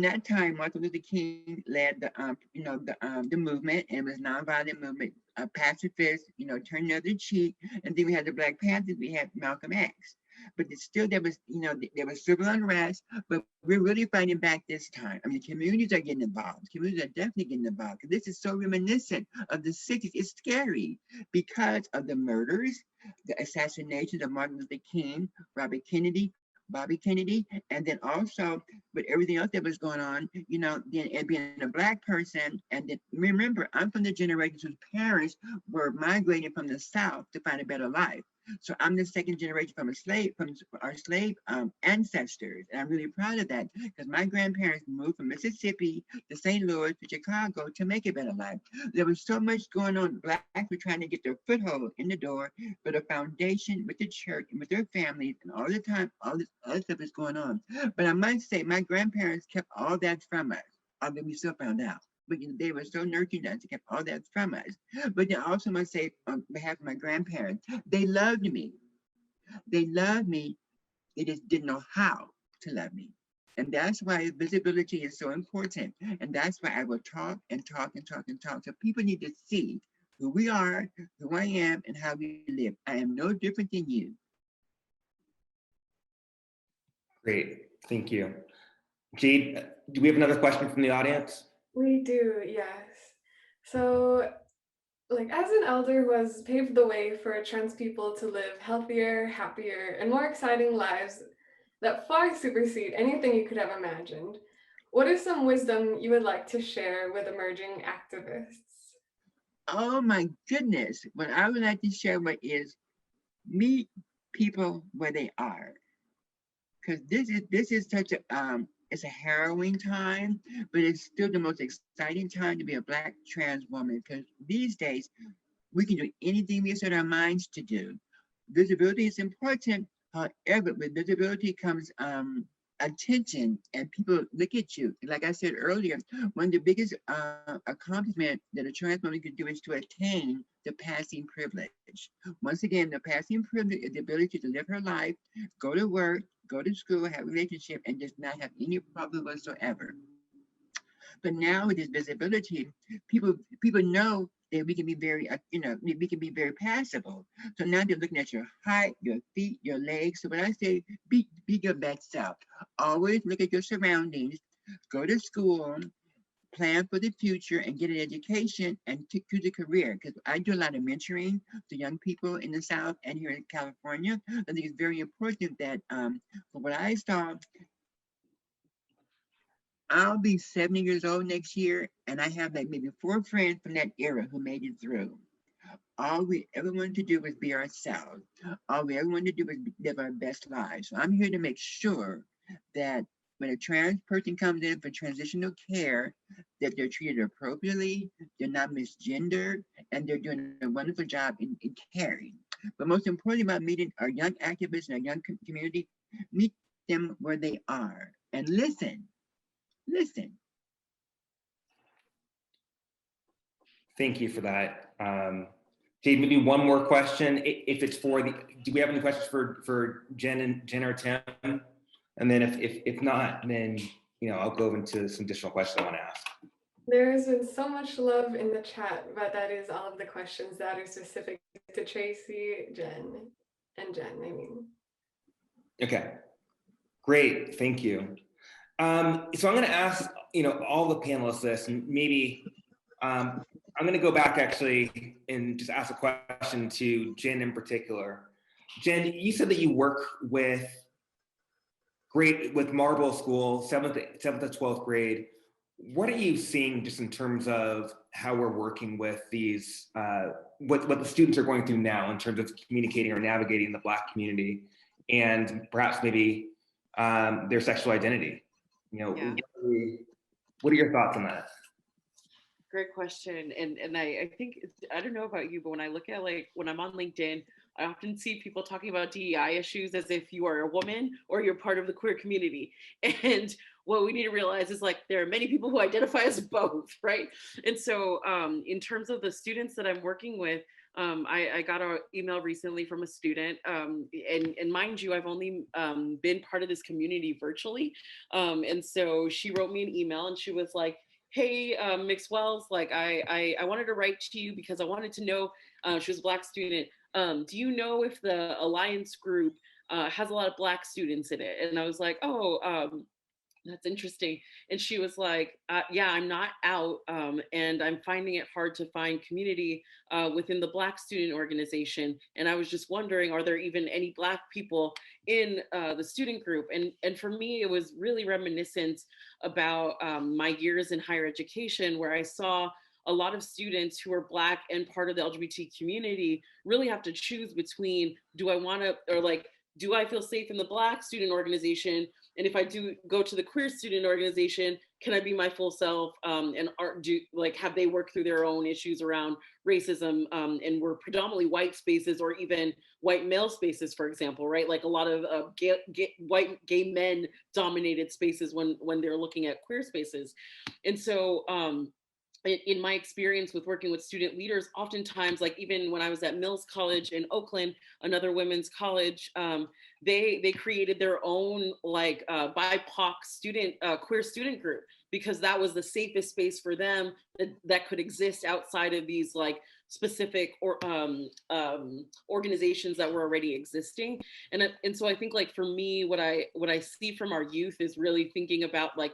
that time, Martin Luther King led the movement, and it was nonviolent movement, pacifist, turn the other cheek. And then we had the Black Panthers, we had Malcolm X. But still, there was civil unrest, but we're really fighting back this time. I mean, the communities are getting involved. Communities are definitely getting involved, because this is so reminiscent of the 60s. It's scary because of the murders, the assassinations of Martin Luther King, Robert Kennedy, Bobby Kennedy, and then also with everything else that was going on, then and being a Black person. And then remember, I'm from the generation whose parents were migrating from the South to find a better life. So I'm the second generation from our slave ancestors. And I'm really proud of that, because my grandparents moved from Mississippi to St. Louis to Chicago to make a better life. There was so much going on. Blacks were trying to get their foothold in the door, but a foundation with the church and with their families, and all the time, all this other stuff is going on. But I must say, my grandparents kept all that from us, although we still found out. But they were so nurturing us, they kept all that from us. But then also must say, on behalf of my grandparents, they loved me. They loved me. They just didn't know how to love me. And that's why visibility is so important. And that's why I will talk and talk and talk and talk. So people need to see who we are, who I am, and how we live. I am no different than you. Great, thank you. Jade, do we have another question from the audience? We do, yes. So, as an elder who has paved the way for trans people to live healthier, happier, and more exciting lives that far supersede anything you could have imagined, what is some wisdom you would like to share with emerging activists? Oh my goodness. What I would like to share is meet people where they are. Because this is such a it's a harrowing time, but it's still the most exciting time to be a Black trans woman, because these days we can do anything we set our minds to do. Visibility is important. However, with visibility comes attention, and people look at you. Like I said earlier, one of the biggest accomplishments that a trans woman could do is to attain the passing privilege. Once again, the passing privilege is the ability to live her life, go to work, go to school, have a relationship, and just not have any problem whatsoever. But now with this visibility, people know that we can be very, we can be very passable. So now they're looking at your height, your feet, your legs. So when I say be your best self, always look at your surroundings, go to school, plan for the future, and get an education and choose a career. Because I do a lot of mentoring to young people in the South and here in California. I think it's very important that for what I saw, I'll be 70 years old next year, and I have like maybe 4 friends from that era who made it through. All we ever wanted to do was be ourselves. All we ever wanted to do was live our best lives. So I'm here to make sure that when a trans person comes in for transitional care, that they're treated appropriately, they're not misgendered, and they're doing a wonderful job in caring. But most importantly about meeting our young activists and our young community, meet them where they are and listen. Listen. Thank you for that. Jade, maybe one more question. If it's for the, do we have any questions for Jenn or Tim? And then if not, then I'll go into some additional questions I want to ask. There has been so much love in the chat, but that is all of the questions that are specific to Tracy, Jenn. Okay, great, thank you. So I'm going to ask, all the panelists this, and maybe I'm going to go back actually and just ask a question to Jenn in particular. Jenn, you said that you work with Marble School, 7th to 12th grade. What are you seeing just in terms of how we're working with these, what the students are going through now in terms of communicating or navigating the Black community, and perhaps maybe their sexual identity? Yeah. What are your thoughts on that? Great question. And I think, I don't know about you, but when I look at like, when I'm on LinkedIn, I often see people talking about DEI issues as if you are a woman or you're part of the queer community. And what we need to realize is like, there are many people who identify as both, right? And so in terms of the students that I'm working with, I got an email recently from a student, and mind you, I've only been part of this community virtually. And so she wrote me an email and she was like, hey, Ms. Wells, like I wanted to write to you because I wanted to know, she was a Black student, do you know if the Alliance group has a lot of Black students in it? And I was like, oh, that's interesting. And she was like, yeah, I'm not out, and I'm finding it hard to find community within the Black student organization. And I was just wondering, are there even any Black people in the student group? And for me, it was really reminiscent about my years in higher education, where I saw a lot of students who are Black and part of the LGBT community really have to choose between, do I want to, or like, do I feel safe in the Black student organization? And if I do go to the queer student organization, can I be my full self? And have they worked through their own issues around racism? And we're predominantly white spaces, or even white male spaces, for example, right? Like a lot of white gay men dominated spaces when they're looking at queer spaces. And so in my experience with working with student leaders, oftentimes, like even when I was at Mills College in Oakland, another women's college, they created their own like BIPOC student, queer student group, because that was the safest space for them that could exist outside of these like specific organizations that were already existing. And so I think like for me, what I see from our youth is really thinking about like,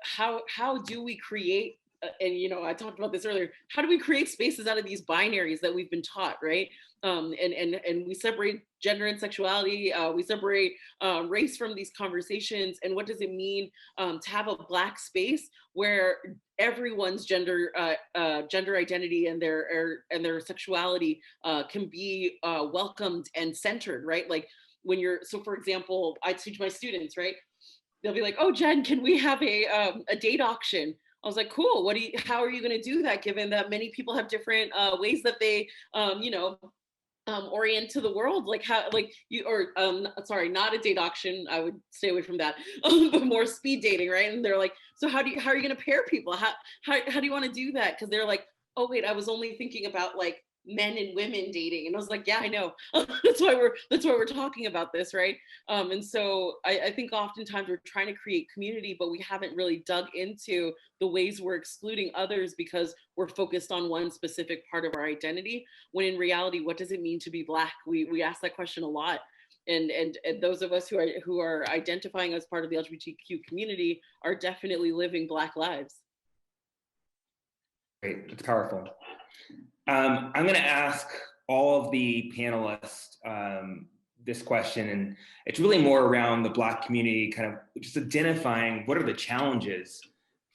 how do we create, and you know, I talked about this earlier, how do we create spaces out of these binaries that we've been taught, right? And we separate gender and sexuality, we separate race from these conversations. And what does it mean to have a Black space where everyone's gender identity and their sexuality can be welcomed and centered, right? Like when so for example, I teach my students, right? They'll be like, oh, Jen, can we have a date auction? I was like, cool. How are you going to do that, given that many people have different ways that they, orient to the world? Like sorry, not a date auction. I would stay away from that, but more speed dating, right? And they're like, so how are you going to pair people? How do you want to do that? Because they're like, oh wait, I was only thinking about like men and women dating. And I was like, yeah, I know. that's why we're talking about this, right? And so I think oftentimes we're trying to create community, but we haven't really dug into the ways we're excluding others because we're focused on one specific part of our identity, when in reality, what does it mean to be Black? We ask that question a lot. And those of us who are identifying as part of the LGBTQ community are definitely living Black lives. Great, that's powerful. I'm going to ask all of the panelists this question, and it's really more around the Black community, kind of just identifying what are the challenges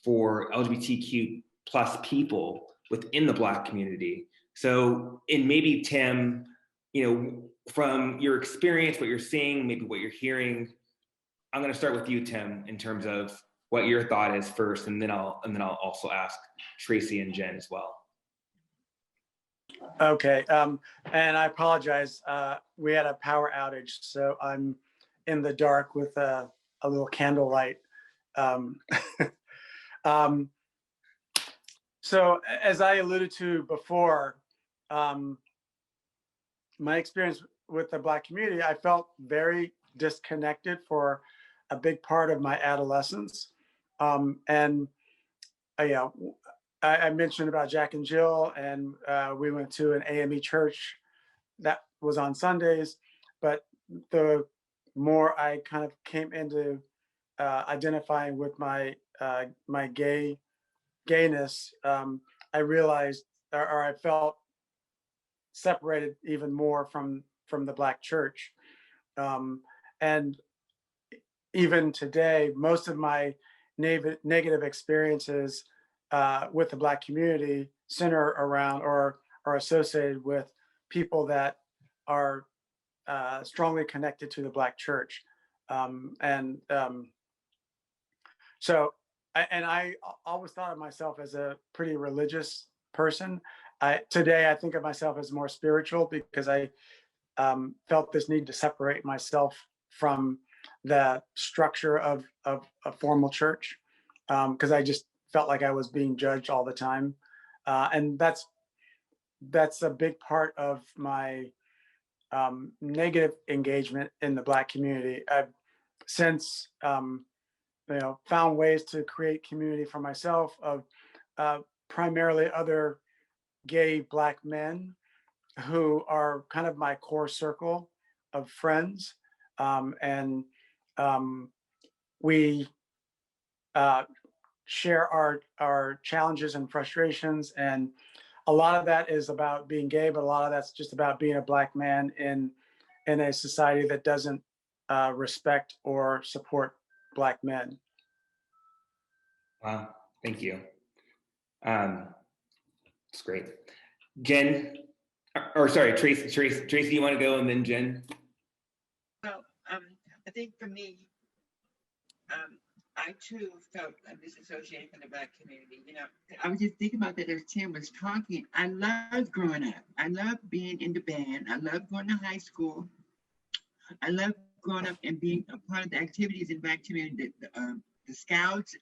for LGBTQ plus people within the Black community. So, and maybe Tim, you know, from your experience, what you're seeing, maybe what you're hearing, I'm going to start with you, Tim, in terms of what your thought is first, and then I'll also ask Tracy and Jen as well. Okay, and I apologize. We had a power outage, so I'm in the dark with a little candlelight. So as I alluded to before, my experience with the Black community, I felt very disconnected for a big part of my adolescence. I mentioned about Jack and Jill, and we went to an AME church that was on Sundays. But the more I kind of came into identifying with my gayness, I realized, or I felt separated even more from the Black church. And even today, most of my negative experiences with the Black community center around or are associated with people that are strongly connected to the Black church. So I always thought of myself as a pretty religious person. Today, I think of myself as more spiritual because I felt this need to separate myself from the structure of a formal church because I just felt like I was being judged all the time, and that's a big part of my negative engagement in the Black community. I've since found ways to create community for myself of primarily other gay Black men who are kind of my core circle of friends. And we share our challenges and frustrations. And a lot of that is about being gay, but a lot of that's just about being a Black man in a society that doesn't respect or support Black men. Wow, thank you. It's great. Jenn, or sorry, Tracy, you want to go and then Jenn? Well, I think for me, I too felt disassociated from the Black community. You know, I was just thinking about that as Tim was talking. I loved growing up. I loved being in the band. I loved going to high school. I loved growing up and being a part of the activities in the Black community, the Scouts,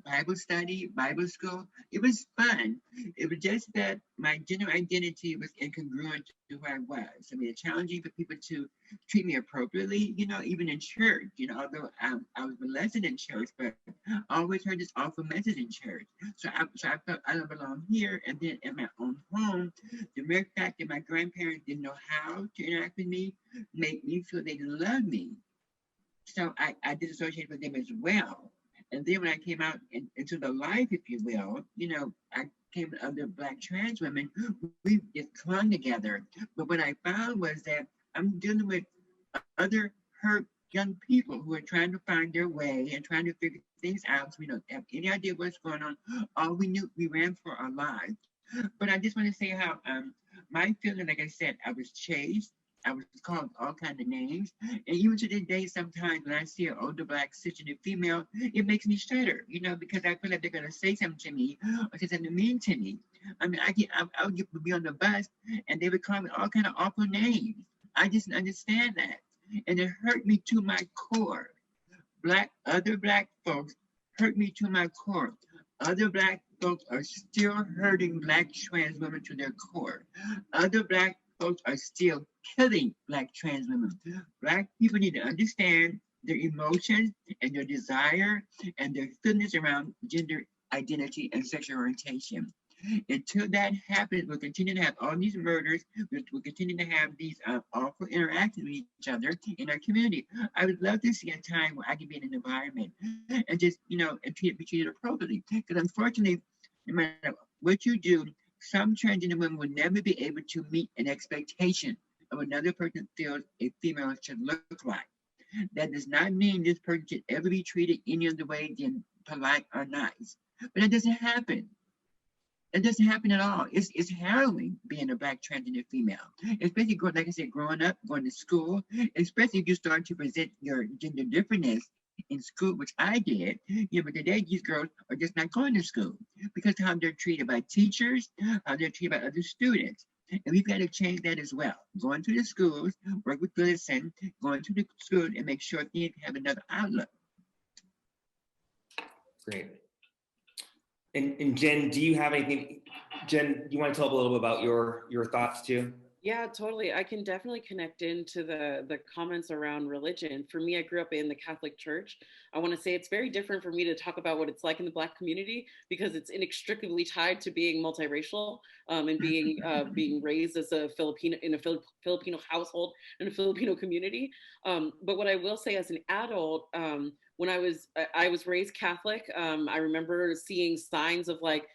Bible study, Bible school. It was fun. It was just that my gender identity was incongruent to who I was. I mean, it's challenging for people to treat me appropriately, you know, even in church, you know, although I was molested in church, but I always heard this awful message in church. So I felt I don't belong here. And then in my own home, the mere fact that my grandparents didn't know how to interact with me made me feel they didn't love me. So I disassociated with them as well. And then when I came out into the life, if you will, you know, I came with other Black trans women. We just clung together. But what I found was that I'm dealing with other hurt young people who are trying to find their way and trying to figure things out. So we don't have any idea what's going on. All we knew, we ran for our lives. But I just want to say how my feeling, like I said, I was chased. I was called all kinds of names. And even to this day, sometimes when I see an older Black cisgender female, it makes me shudder, you know, because I feel like they're going to say something to me or say something mean to me. I mean, I would be on the bus and they would call me all kinds of awful names. I just understand that. And it hurt me to my core. Other Black folks hurt me to my core. Other Black folks are still hurting Black trans women to their core. Other Black folks are still killing Black trans women. Black people need to understand their emotions and their desire and their feelings around gender identity and sexual orientation. Until that happens, we'll continue to have all these murders. We'll continue to have these awful interactions with each other in our community. I would love to see a time where I can be in an environment and just, you know, and be treated appropriately. Because unfortunately, no matter what you do, some transgender women will never be able to meet an expectation of another person feels a female should look like. That does not mean this person should ever be treated any other way than polite or nice. But that doesn't happen. It doesn't happen at all. It's harrowing being a Black transgender female, especially like I said, growing up, going to school, especially if you start to present your gender differentness in school, which I did. You know, but today these girls are just not going to school because of how they're treated by teachers, how they're treated by other students. And we've got to change that as well. Going to the schools, work with Goodison, going to the schools and make sure things have another outlook. Great. And Jenn, do you have anything? Jenn, you want to tell a little bit about your thoughts too? Yeah, totally. I can definitely connect into the comments around religion. For me, I grew up in the Catholic Church. I want to say it's very different for me to talk about what it's like in the Black community because it's inextricably tied to being multiracial and being raised as a Filipino in a Filipino household in a Filipino community. But what I will say as an adult, when I was raised Catholic, I remember seeing signs of like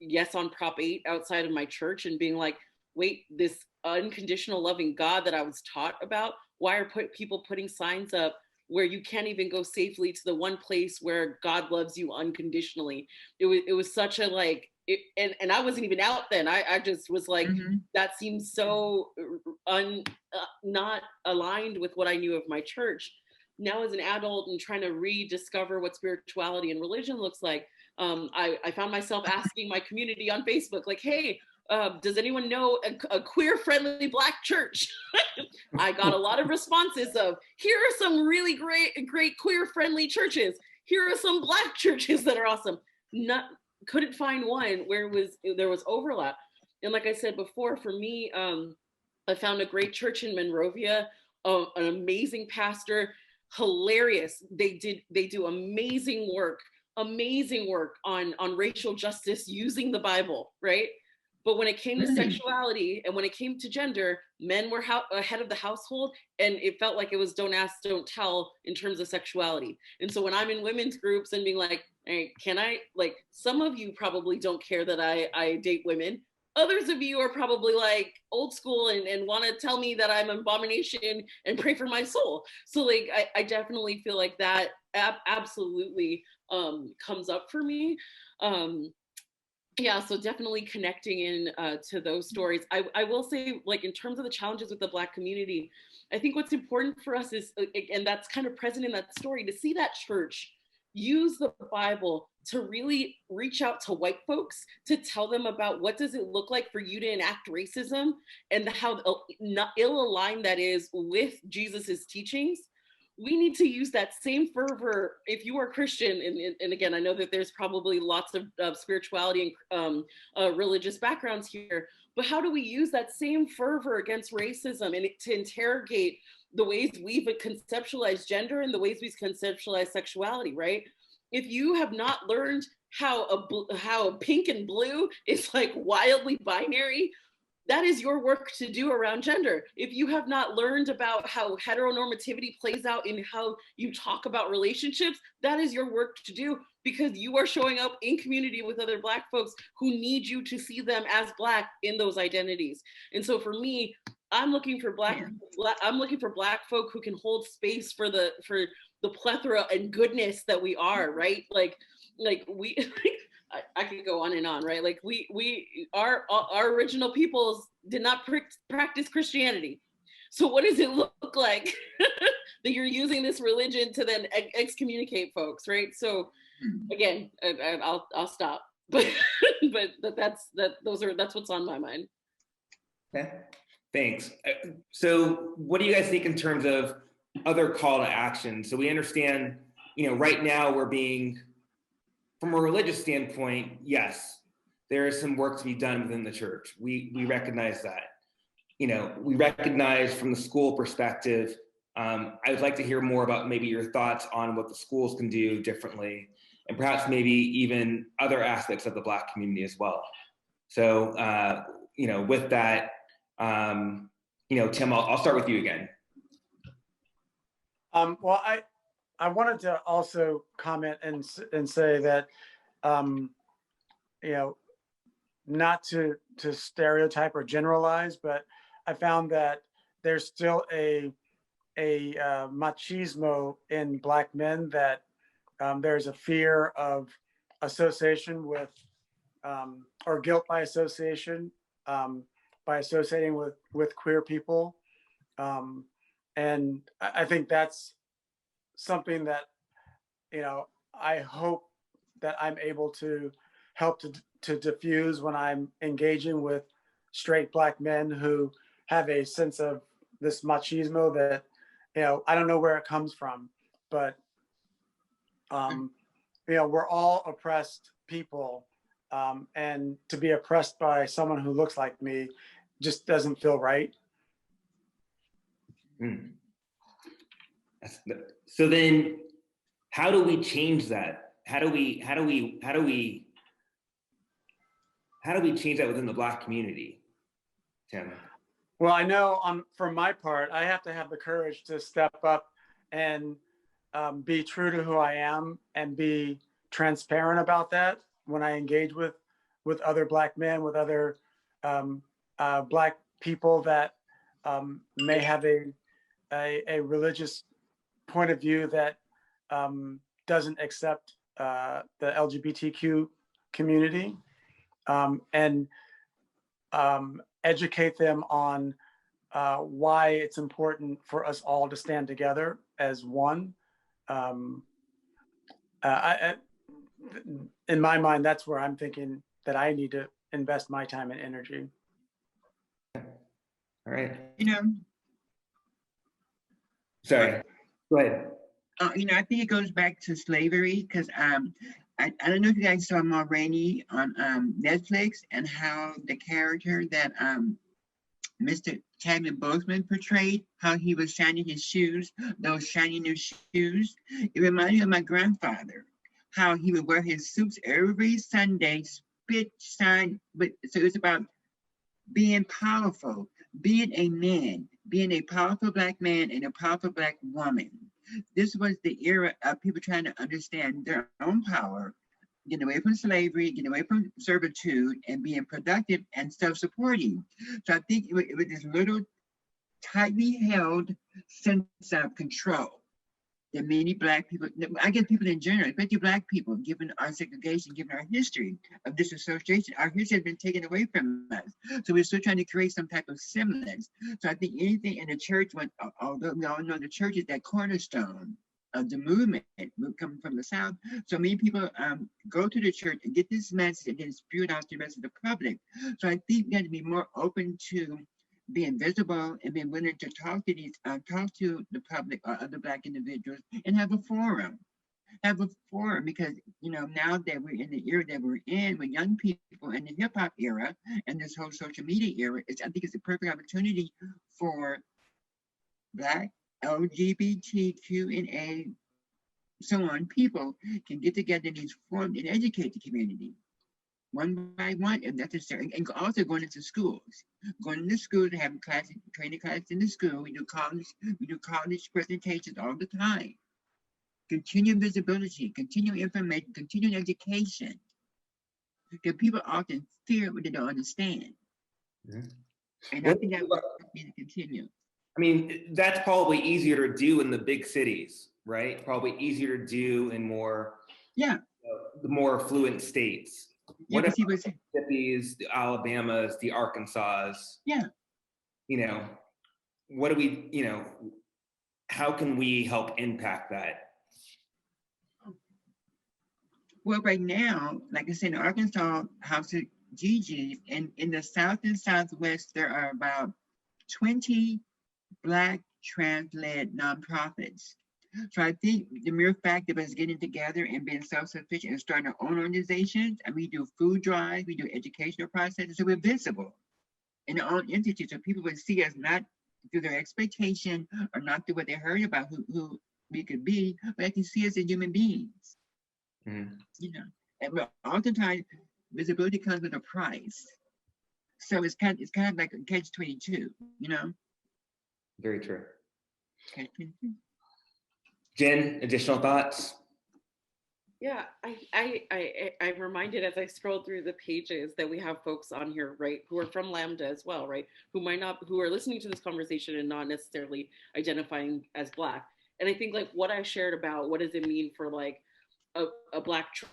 yes on Prop 8 outside of my church and being like, wait, this unconditional loving God that I was taught about, why are people putting signs up where you can't even go safely to the one place where God loves you unconditionally? It was such a like, and I wasn't even out then. I just was like, that seems so not aligned with what I knew of my church. now as an adult and trying to rediscover what spirituality and religion looks like, I found myself asking my community on Facebook, like, hey, does anyone know a queer-friendly Black church? I got a lot of responses of, here are some really great queer-friendly churches. Here are some Black churches that are awesome. Couldn't find one where there was overlap. And like I said before, for me, I found a great church in Monrovia, an amazing pastor, hilarious. They do amazing work on racial justice using the Bible, right? But when it came to sexuality and when it came to gender, men were ahead of the household, and it felt like it was don't ask, don't tell in terms of sexuality. And so when I'm in women's groups and being like, hey, can I, like, some of you probably don't care that I date women. Others of you are probably like old school and want to tell me that I'm an abomination and pray for my soul. So like, I definitely feel like that absolutely comes up for me. Yeah, so definitely connecting in to those stories. I will say, like, in terms of the challenges with the Black community, I think what's important for us is, and that's kind of present in that story, to see that church use the Bible to really reach out to white folks, to tell them about what does it look like for you to enact racism and how ill-aligned that is with Jesus's teachings. We need to use that same fervor. If you are Christian, and again, I know that there's probably lots of spirituality and religious backgrounds here, but how do we use that same fervor against racism and to interrogate the ways we've conceptualized gender and the ways we've conceptualized sexuality, right? If you have not learned how pink and blue is like wildly binary, that is your work to do around gender. If you have not learned about how heteronormativity plays out in how you talk about relationships, that is your work to do, because you are showing up in community with other Black folks who need you to see them as Black in those identities. And so for me, I'm looking for Black folk who can hold space for the plethora and goodness that we are, right? Like we, I could go on and on, right? Like our original peoples did not practice Christianity. So what does it look like that you're using this religion to then excommunicate folks, right? So again, I'll stop, but that's what's on my mind. Okay, thanks. So what do you guys think in terms of other call to action? So we understand, right now we're being, from a religious standpoint, yes, there is some work to be done within the church. We recognize that. We recognize from the school perspective. I would like to hear more about maybe your thoughts on what the schools can do differently, and perhaps maybe even other aspects of the Black community as well. So, with that, Tim, I'll start with you again. Well, I wanted to also comment and say that, not to stereotype or generalize, but I found that there's still a machismo in Black men, that there's a fear of association with, or guilt by association, by associating with queer people. And I think that's something that, I hope that I'm able to help to diffuse when I'm engaging with straight Black men who have a sense of this machismo that, I don't know where it comes from, but, we're all oppressed people, and to be oppressed by someone who looks like me just doesn't feel right. So then, how do we change that? How do we change that within the Black community, Tim? Well, I know for my part, I have to have the courage to step up and be true to who I am and be transparent about that when I engage with other Black men, with other Black people that may have a religious point of view that doesn't accept the LGBTQ community, and educate them on why it's important for us all to stand together as one. In my mind, that's where I'm thinking that I need to invest my time and energy. All right. You know, Sorry. Go ahead. you know, I think it goes back to slavery because I don't know if you guys saw Ma Rainey on Netflix and how the character that Mr. Chadwick Boseman portrayed, how he was shining his shoes, those shiny new shoes. It reminded me of my grandfather, how he would wear his suits every Sunday, spit, shine. But so it's about being powerful, being a man, being a powerful Black man and a powerful Black woman. This was the era of people trying to understand their own power, getting away from slavery, getting away from servitude, and being productive and self-supporting. So I think it was this little tightly held sense of control that many Black people, I guess people in general, especially Black people, given our segregation, given our history of disassociation, our history has been taken away from us. So we're still trying to create some type of semblance. So I think anything in the church, although we all know the church is that cornerstone of the movement coming from the South. So many people go to the church and get this message and then spew it out to the rest of the public. So I think we have to be more open to being visible and being willing to talk to the public or other Black individuals and have a forum. Because, you know, now that we're in the era that we're in with young people in the hip hop era and this whole social media era, I think it's a perfect opportunity for Black LGBTQ and A, so on, people can get together in these forums and educate the community one by one if necessary, and also going into schools. Going into schools and having classes, training classes in the school. We do college presentations all the time. Continuing visibility, continuing information, continuing education. Because people often fear what they don't understand. Mm-hmm. And I think that will need to continue. I mean, that's probably easier to do in the big cities, right? Probably easier to do in more, the more affluent states. What about the Mississippis, the Alabamas, the Arkansas? Yeah. You know, what do we, you know, how can we help impact that? Well, right now, like I said, in Arkansas, House of Gigi, and in the South and Southwest, there are about 20 Black trans-led nonprofits. So I think the mere fact of us getting together and being self-sufficient and starting our own organizations, and we do food drives, we do educational processes, so we're visible in our own entity, so people would see us not through their expectation or not through what they heard about who we could be, but they can see us as human beings. Mm-hmm. You know, and oftentimes visibility comes with a price. So it's kind of like a catch-22, you know? Very true. Catch-22. Jen, additional thoughts? Yeah, I'm reminded as I scroll through the pages that we have folks on here, right, who are from Lambda as well, right, who are listening to this conversation and not necessarily identifying as Black. And I think like what I shared about what does it mean for like a Black church,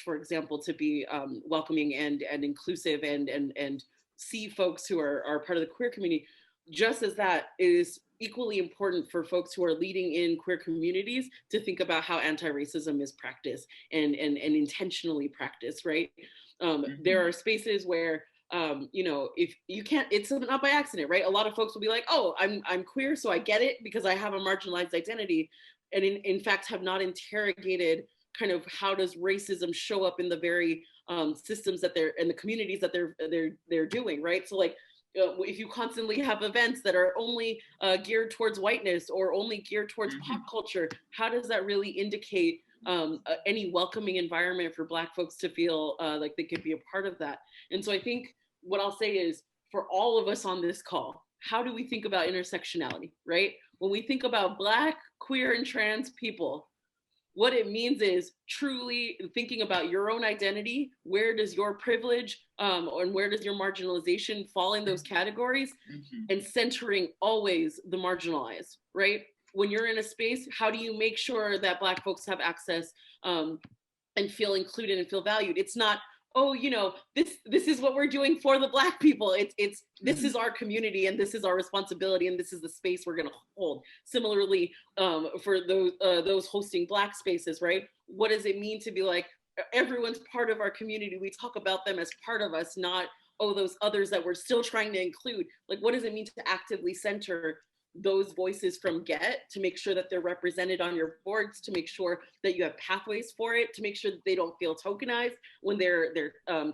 for example, to be welcoming and inclusive and see folks who are part of the queer community, just as that is equally important for folks who are leading in queer communities to think about how anti-racism is practiced and intentionally practiced, right? There are spaces where, you know, if you can't, it's not by accident, right? A lot of folks will be like, oh, I'm queer, so I get it because I have a marginalized identity. And in fact, have not interrogated kind of how does racism show up in the very systems that they're, in the communities that they're doing, right? So like, if you constantly have events that are only geared towards whiteness or only geared towards pop culture, how does that really indicate any welcoming environment for Black folks to feel like they could be a part of that? And so I think what I'll say is, for all of us on this call, how do we think about intersectionality, right? When we think about Black, queer, and trans people, what it means is truly thinking about your own identity. Where does your privilege and where does your marginalization fall in those categories? And centering always the marginalized, right? When you're in a space, how do you make sure that Black folks have access and feel included and feel valued? It's not, oh, you know, this is what we're doing for the Black people. This is our community, and this is our responsibility, and this is the space we're going to hold. Similarly, for those hosting Black spaces, right? What does it mean to be like, everyone's part of our community? We talk about them as part of us, not, oh, those others that we're still trying to include. Like, what does it mean to actively center those voices from get, to make sure that they're represented on your boards, to make sure that you have pathways for it, to make sure that they don't feel tokenized when they're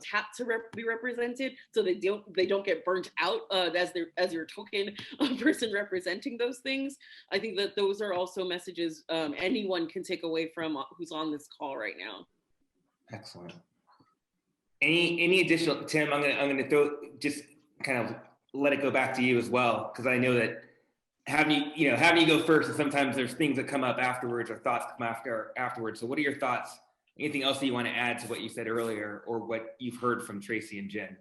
tapped to be represented, so they don't get burnt out as your token person representing those things. I think that those are also messages anyone can take away from who's on this call right now. Excellent. Any additional, Tim? I'm gonna throw, just kind of let it go back to you as well, because I know that having you go first, and sometimes there's things that come up afterwards, or thoughts come afterwards. So what are your thoughts? Anything else that you want to add to what you said earlier, or what you've heard from Tracy and Jenn?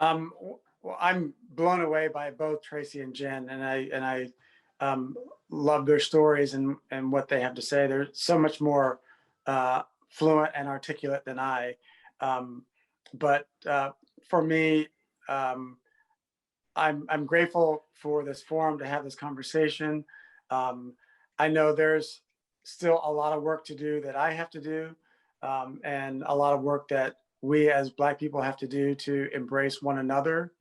Well, I'm blown away by both Tracy and Jenn, and I love their stories and what they have to say. They're so much more fluent and articulate than I. But for me, I'm grateful for this forum to have this conversation. I know there's still a lot of work to do that I have to do, and a lot of work that we as Black people have to do to embrace one another,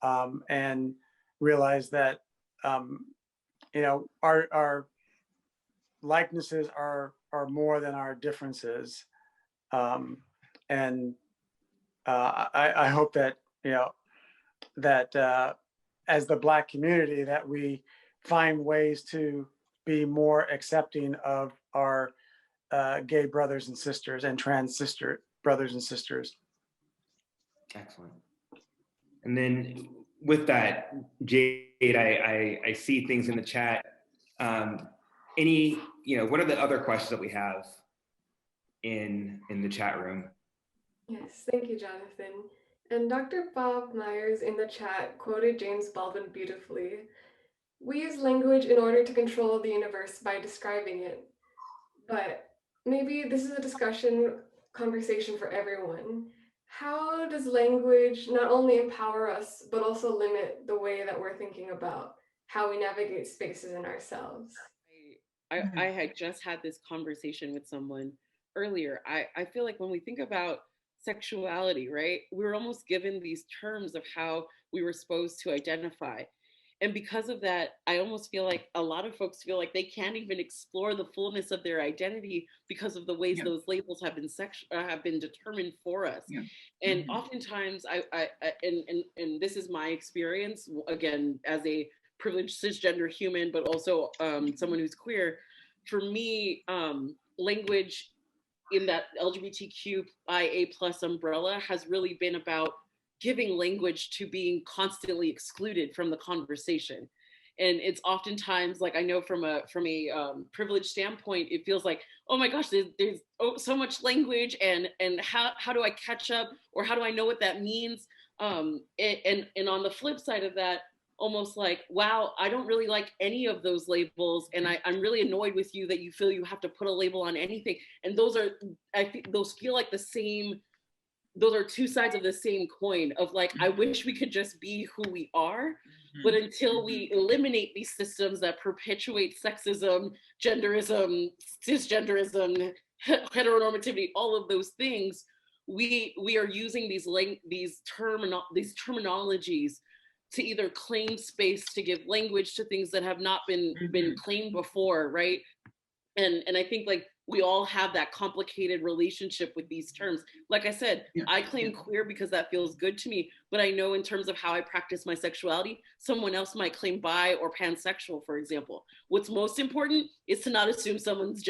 and realize that our likenesses are more than our differences. And I hope that that as the Black community, that we find ways to be more accepting of our gay brothers and sisters and trans brothers and sisters. Excellent. And then with that, Jade, I see things in the chat. What are the other questions that we have in the chat room? Yes, thank you, Jonathan. And Dr. Bob Myers in the chat quoted James Baldwin beautifully. We use language in order to control the universe by describing it. But maybe this is a conversation for everyone. How does language not only empower us, but also limit the way that we're thinking about how we navigate spaces in ourselves? I had just had this conversation with someone earlier. I feel like when we think about sexuality, right, we were almost given these terms of how we were supposed to identify. And because of that, I almost feel like a lot of folks feel like they can't even explore the fullness of their identity because of the ways those labels have been determined for us. And oftentimes, and this is my experience, again, as a privileged cisgender human, but also someone who's queer. For me, language in that LGBTQIA+ umbrella has really been about giving language to being constantly excluded from the conversation. And it's oftentimes, like, I know from a privileged standpoint, it feels like, oh my gosh, there's so much language, and how do I catch up, or how do I know what that means? And on the flip side of that, almost like, wow, I don't really like any of those labels, and I'm really annoyed with you that you feel you have to put a label on anything. And those feel like the same. Those are two sides of the same coin of like, I wish we could just be who we are, but until we eliminate these systems that perpetuate sexism, genderism, cisgenderism, heteronormativity, all of those things, we are using these terminologies to either claim space, to give language to things that have not been claimed before, right? And I think like we all have that complicated relationship with these terms. Like I said, I claim queer because that feels good to me, but I know in terms of how I practice my sexuality, someone else might claim bi or pansexual, for example. What's most important is to not assume someone's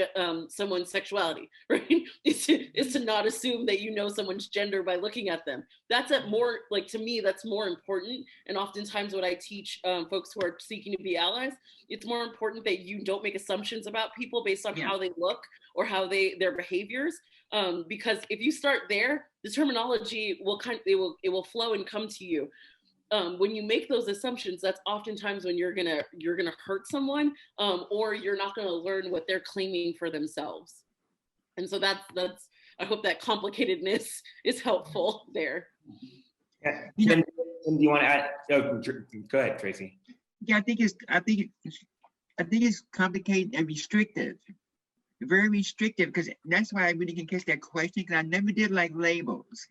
sexuality, right? Is to not assume that you know someone's gender by looking at them. That's more, like, to me, that's more important. And oftentimes what I teach folks who are seeking to be allies, it's more important that you don't make assumptions about people based on how they look or how their behaviors, because if you start there, the terminology will it will flow and come to you. When you make those assumptions, that's oftentimes when you're gonna hurt someone, or you're not gonna learn what they're claiming for themselves. And so that's I hope that complicatedness is helpful there. Yeah. You know, Tim, do you want to add? Oh, go ahead, Tracy. yeah, I think it's complicated and restrictive. Very restrictive, because that's why I really can catch that question, because I never did like labels.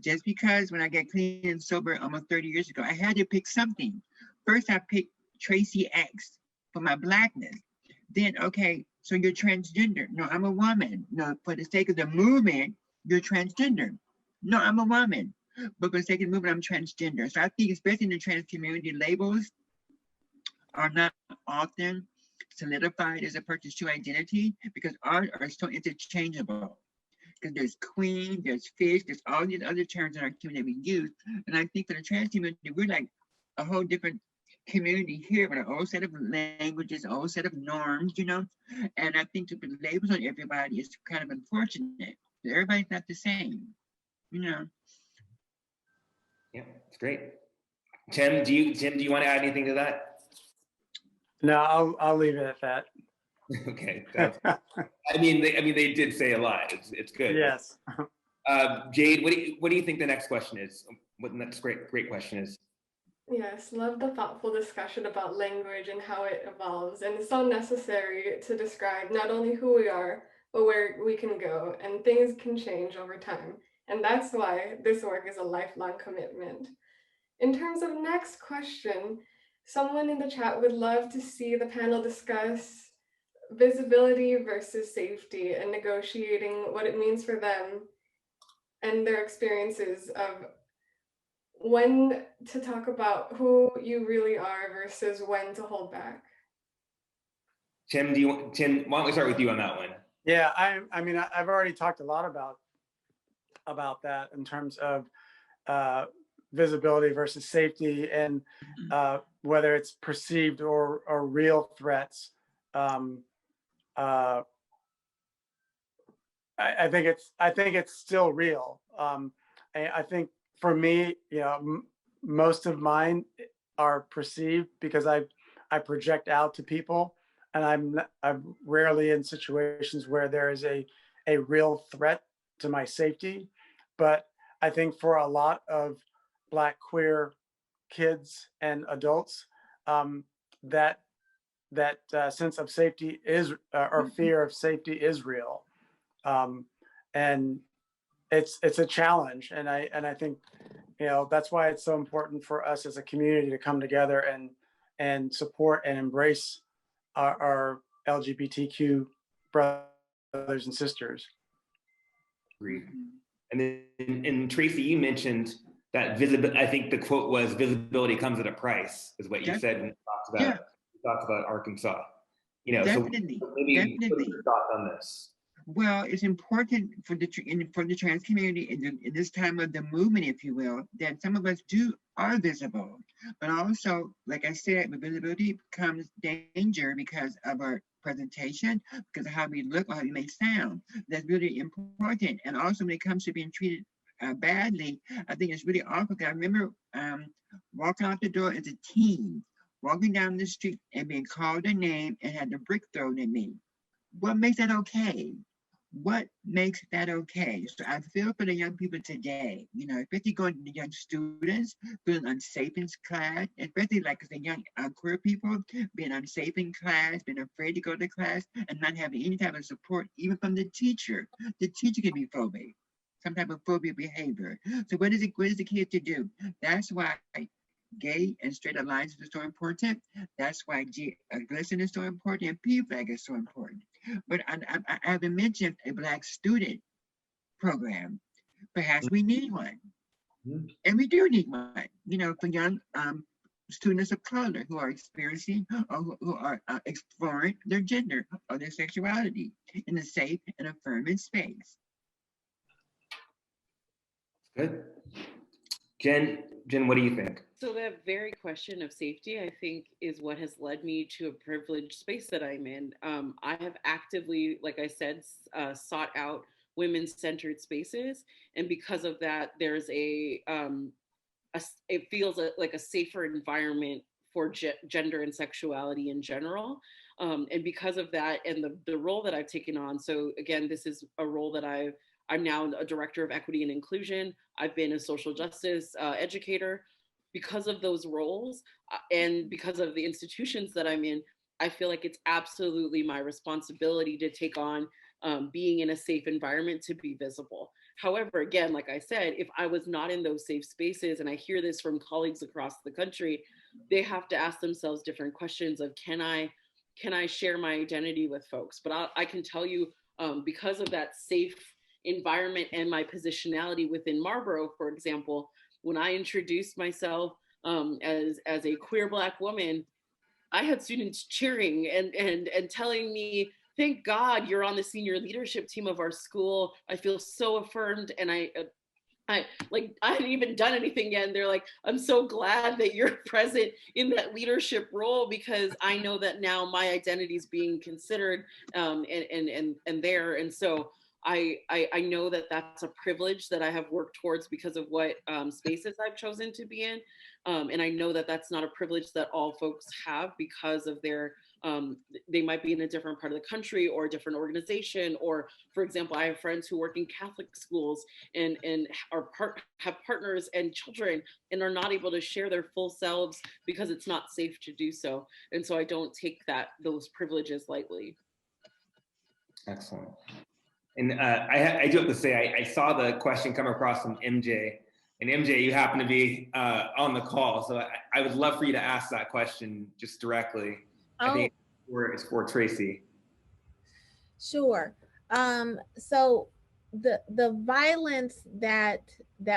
Just because when I got clean and sober almost 30 years ago, I had to pick something. First, I picked Tracy X for my Blackness. Then, okay, so you're transgender. No, I'm a woman. No, for the sake of the movement, you're transgender. No, I'm a woman. But for the sake of the movement, I'm transgender. So I think, especially in the trans community, labels are not often solidified as a person's true identity, because art are so interchangeable. Because there's queen, there's fish, there's all these other terms in our community that we use. And I think for the trans community, we're like a whole different community here with an old set of languages, old set of norms, you know? And I think to put labels on everybody is kind of unfortunate. Everybody's not the same, you know? Yeah, it's great. Tim, do you want to add anything to that? No, I'll leave it at that. Okay. I mean, they did say a lot. It's good. Yes. Jade, what do you think the next question is? What the next great question is? Yes, love the thoughtful discussion about language and how it evolves. And it's so necessary to describe not only who we are, but where we can go. And things can change over time. And that's why this work is a lifelong commitment. In terms of next question, someone in the chat would love to see the panel discuss visibility versus safety and negotiating what it means for them and their experiences of when to talk about who you really are versus when to hold back. Tim, why don't we start with you on that one? Yeah, I mean, I've already talked a lot about that in terms of visibility versus safety, and whether it's perceived or real threats. I think it's still real. I think for me, you know, most of mine are perceived because I project out to people, and I'm rarely in situations where there is a real threat to my safety. But I think for a lot of Black queer kids and adults, that sense of safety is, or fear of safety is real, and it's a challenge. And I think, you know, that's why it's so important for us as a community to come together and support and embrace our LGBTQ brothers and sisters. Agreed. And then, Tracy, you mentioned that visibility. I think the quote was, "Visibility comes at a price," is what you said when you talked about Arkansas. You know, Definitely. so maybe what are your thoughts on this? Well, it's important for the trans community in this time of the movement, if you will, that some of us are visible, but also, like I said, visibility becomes danger because of our presentation, because of how we look or how we may sound. That's really important. And also, when it comes to being treated badly, I think it's really awful. I remember walking out the door as a teen, walking down the street and being called a name and had a brick thrown at me. What makes that okay? What makes that okay? So I feel for the young people today, you know, especially going to the young students, feeling unsafe in class, especially like the young queer people, being unsafe in class, being afraid to go to class, and not having any type of support, even from the teacher. The teacher can be phobic, some type of phobia behavior. So what is the kid to do? That's why gay and straight alliance is so important. That's why GLSEN is so important, and PFLAG is so important. But I haven't mentioned a Black student program. Perhaps we need one. And we do need one, you know, for young students of color who are experiencing or who are exploring their gender or their sexuality in a safe and affirming space. Good. Jenn, what do you think? So that very question of safety, I think, is what has led me to a privileged space that I'm in. I have actively, like I said, sought out women-centered spaces. And because of that, there's it feels like a safer environment for gender and sexuality in general. And because of that and the role that I've taken on, so again, this is a role that I've I'm now a director of equity and inclusion. I've been a social justice educator. Because of those roles and because of the institutions that I'm in, I feel like it's absolutely my responsibility to take on being in a safe environment to be visible. However, again, like I said, if I was not in those safe spaces, and I hear this from colleagues across the country, they have to ask themselves different questions of, can I share my identity with folks? But I can tell you, because of that safe environment and my positionality within Marlboro, for example, when I introduced myself as a queer Black woman, I had students cheering and telling me, thank God you're on the senior leadership team of our school. I feel so affirmed. And I hadn't even done anything yet. And they're like, I'm so glad that you're present in that leadership role, because I know that now my identity is being considered and there. And so I know that that's a privilege that I have worked towards because of what spaces I've chosen to be in. And I know that that's not a privilege that all folks have because of their, they might be in a different part of the country or a different organization. Or, for example, I have friends who work in Catholic schools and have partners and children and are not able to share their full selves because it's not safe to do so. And so I don't take those privileges lightly. Excellent. And I do have to say, I saw the question come across from MJ. And MJ, you happen to be on the call. So I would love for you to ask that question just directly. Oh. I think it's for Tracy. Sure. So the violence that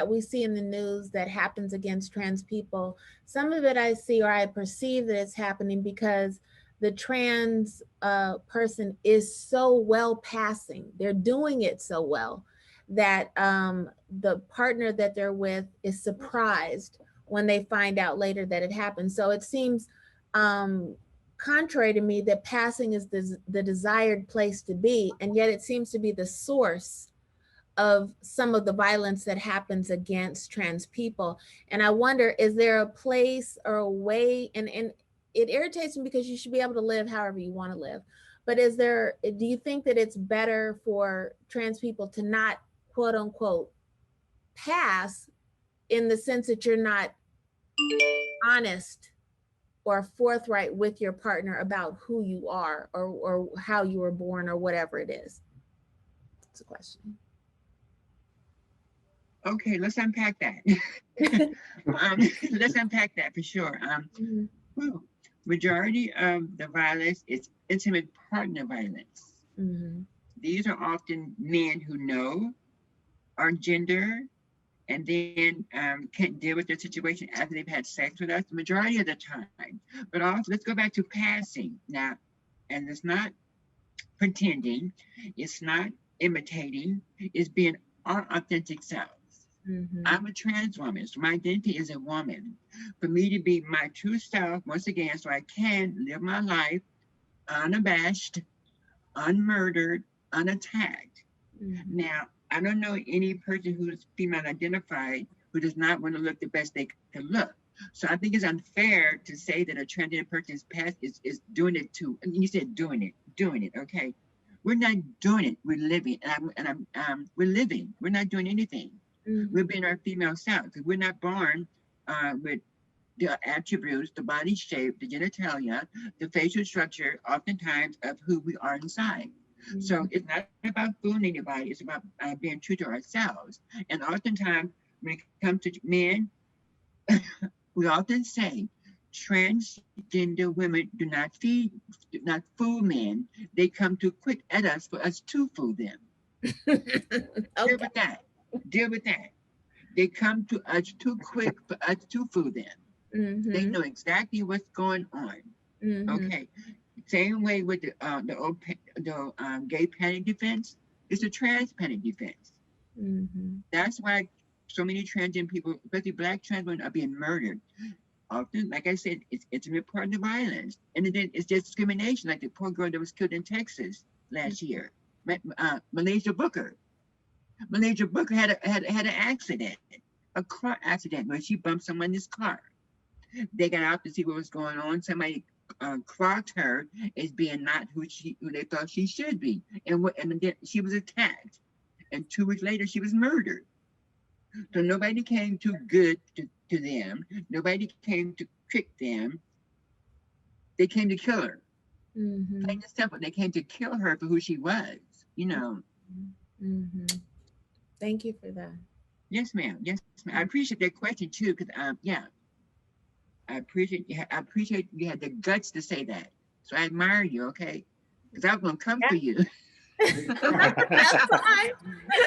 we see in the news that happens against trans people, some of it I see or I perceive that it's happening because the trans person is so well passing. They're doing it so well that the partner that they're with is surprised when they find out later that it happened. So it seems contrary to me that passing is the desired place to be, and yet it seems to be the source of some of the violence that happens against trans people. And I wonder, is there a place or a way, and it irritates me because you should be able to live however you want to live. But do you think that it's better for trans people to not, quote unquote, pass in the sense that you're not honest or forthright with your partner about who you are or how you were born or whatever it is? That's a question. Okay, let's unpack that. Let's unpack that for sure. Well, majority of the violence is intimate partner violence. Mm-hmm. These are often men who know our gender and then can't deal with their situation after they've had sex with us the majority of the time. But also, let's go back to passing now. And it's not pretending, it's not imitating, it's being our authentic selves. Mm-hmm. I'm a trans woman, so my identity is a woman. For me to be my true self, once again, so I can live my life unabashed, unmurdered, unattacked. Mm-hmm. Now, I don't know any person who is female identified who does not want to look the best they can look. So I think it's unfair to say that a transgender person's past is doing it too. And you said doing it, okay? We're not doing it, we're living. We're living, we're not doing anything. Mm-hmm. We're being our female self, because we're not born with the attributes, the body shape, the genitalia, the facial structure, oftentimes of who we are inside. Mm-hmm. So it's not about fooling anybody, it's about being true to ourselves. And oftentimes, when it comes to men, we often say, transgender women do not fool men. They come too quick at us for us to fool them. Okay. Deal with that. They come to us too quick for us to fool them. Mm-hmm. They know exactly what's going on. Mm-hmm. Okay. Same way with the gay panic defense. It's a trans panic defense. Mm-hmm. That's why so many transgender people, especially Black trans women, are being murdered. Often, like I said, it's intimate partner violence, and then it's just discrimination, like the poor girl that was killed in Texas last year, Malaysia Booker. Malaysia Booker had an accident, a car accident, where she bumped someone's car. They got out to see what was going on. Somebody clocked her as being not who they thought she should be, and then she was attacked. and 2 weeks later she was murdered. So nobody came too good to them. Nobody came to trick them. They came to kill her. Mm-hmm. Plain and simple. They came to kill her for who she was, you know. Mm-hmm. Thank you for that. Yes, ma'am. Yes, ma'am. I appreciate that question too, because yeah, I appreciate you had the guts to say that. So I admire you, okay? Because I was gonna come for you. That's fine.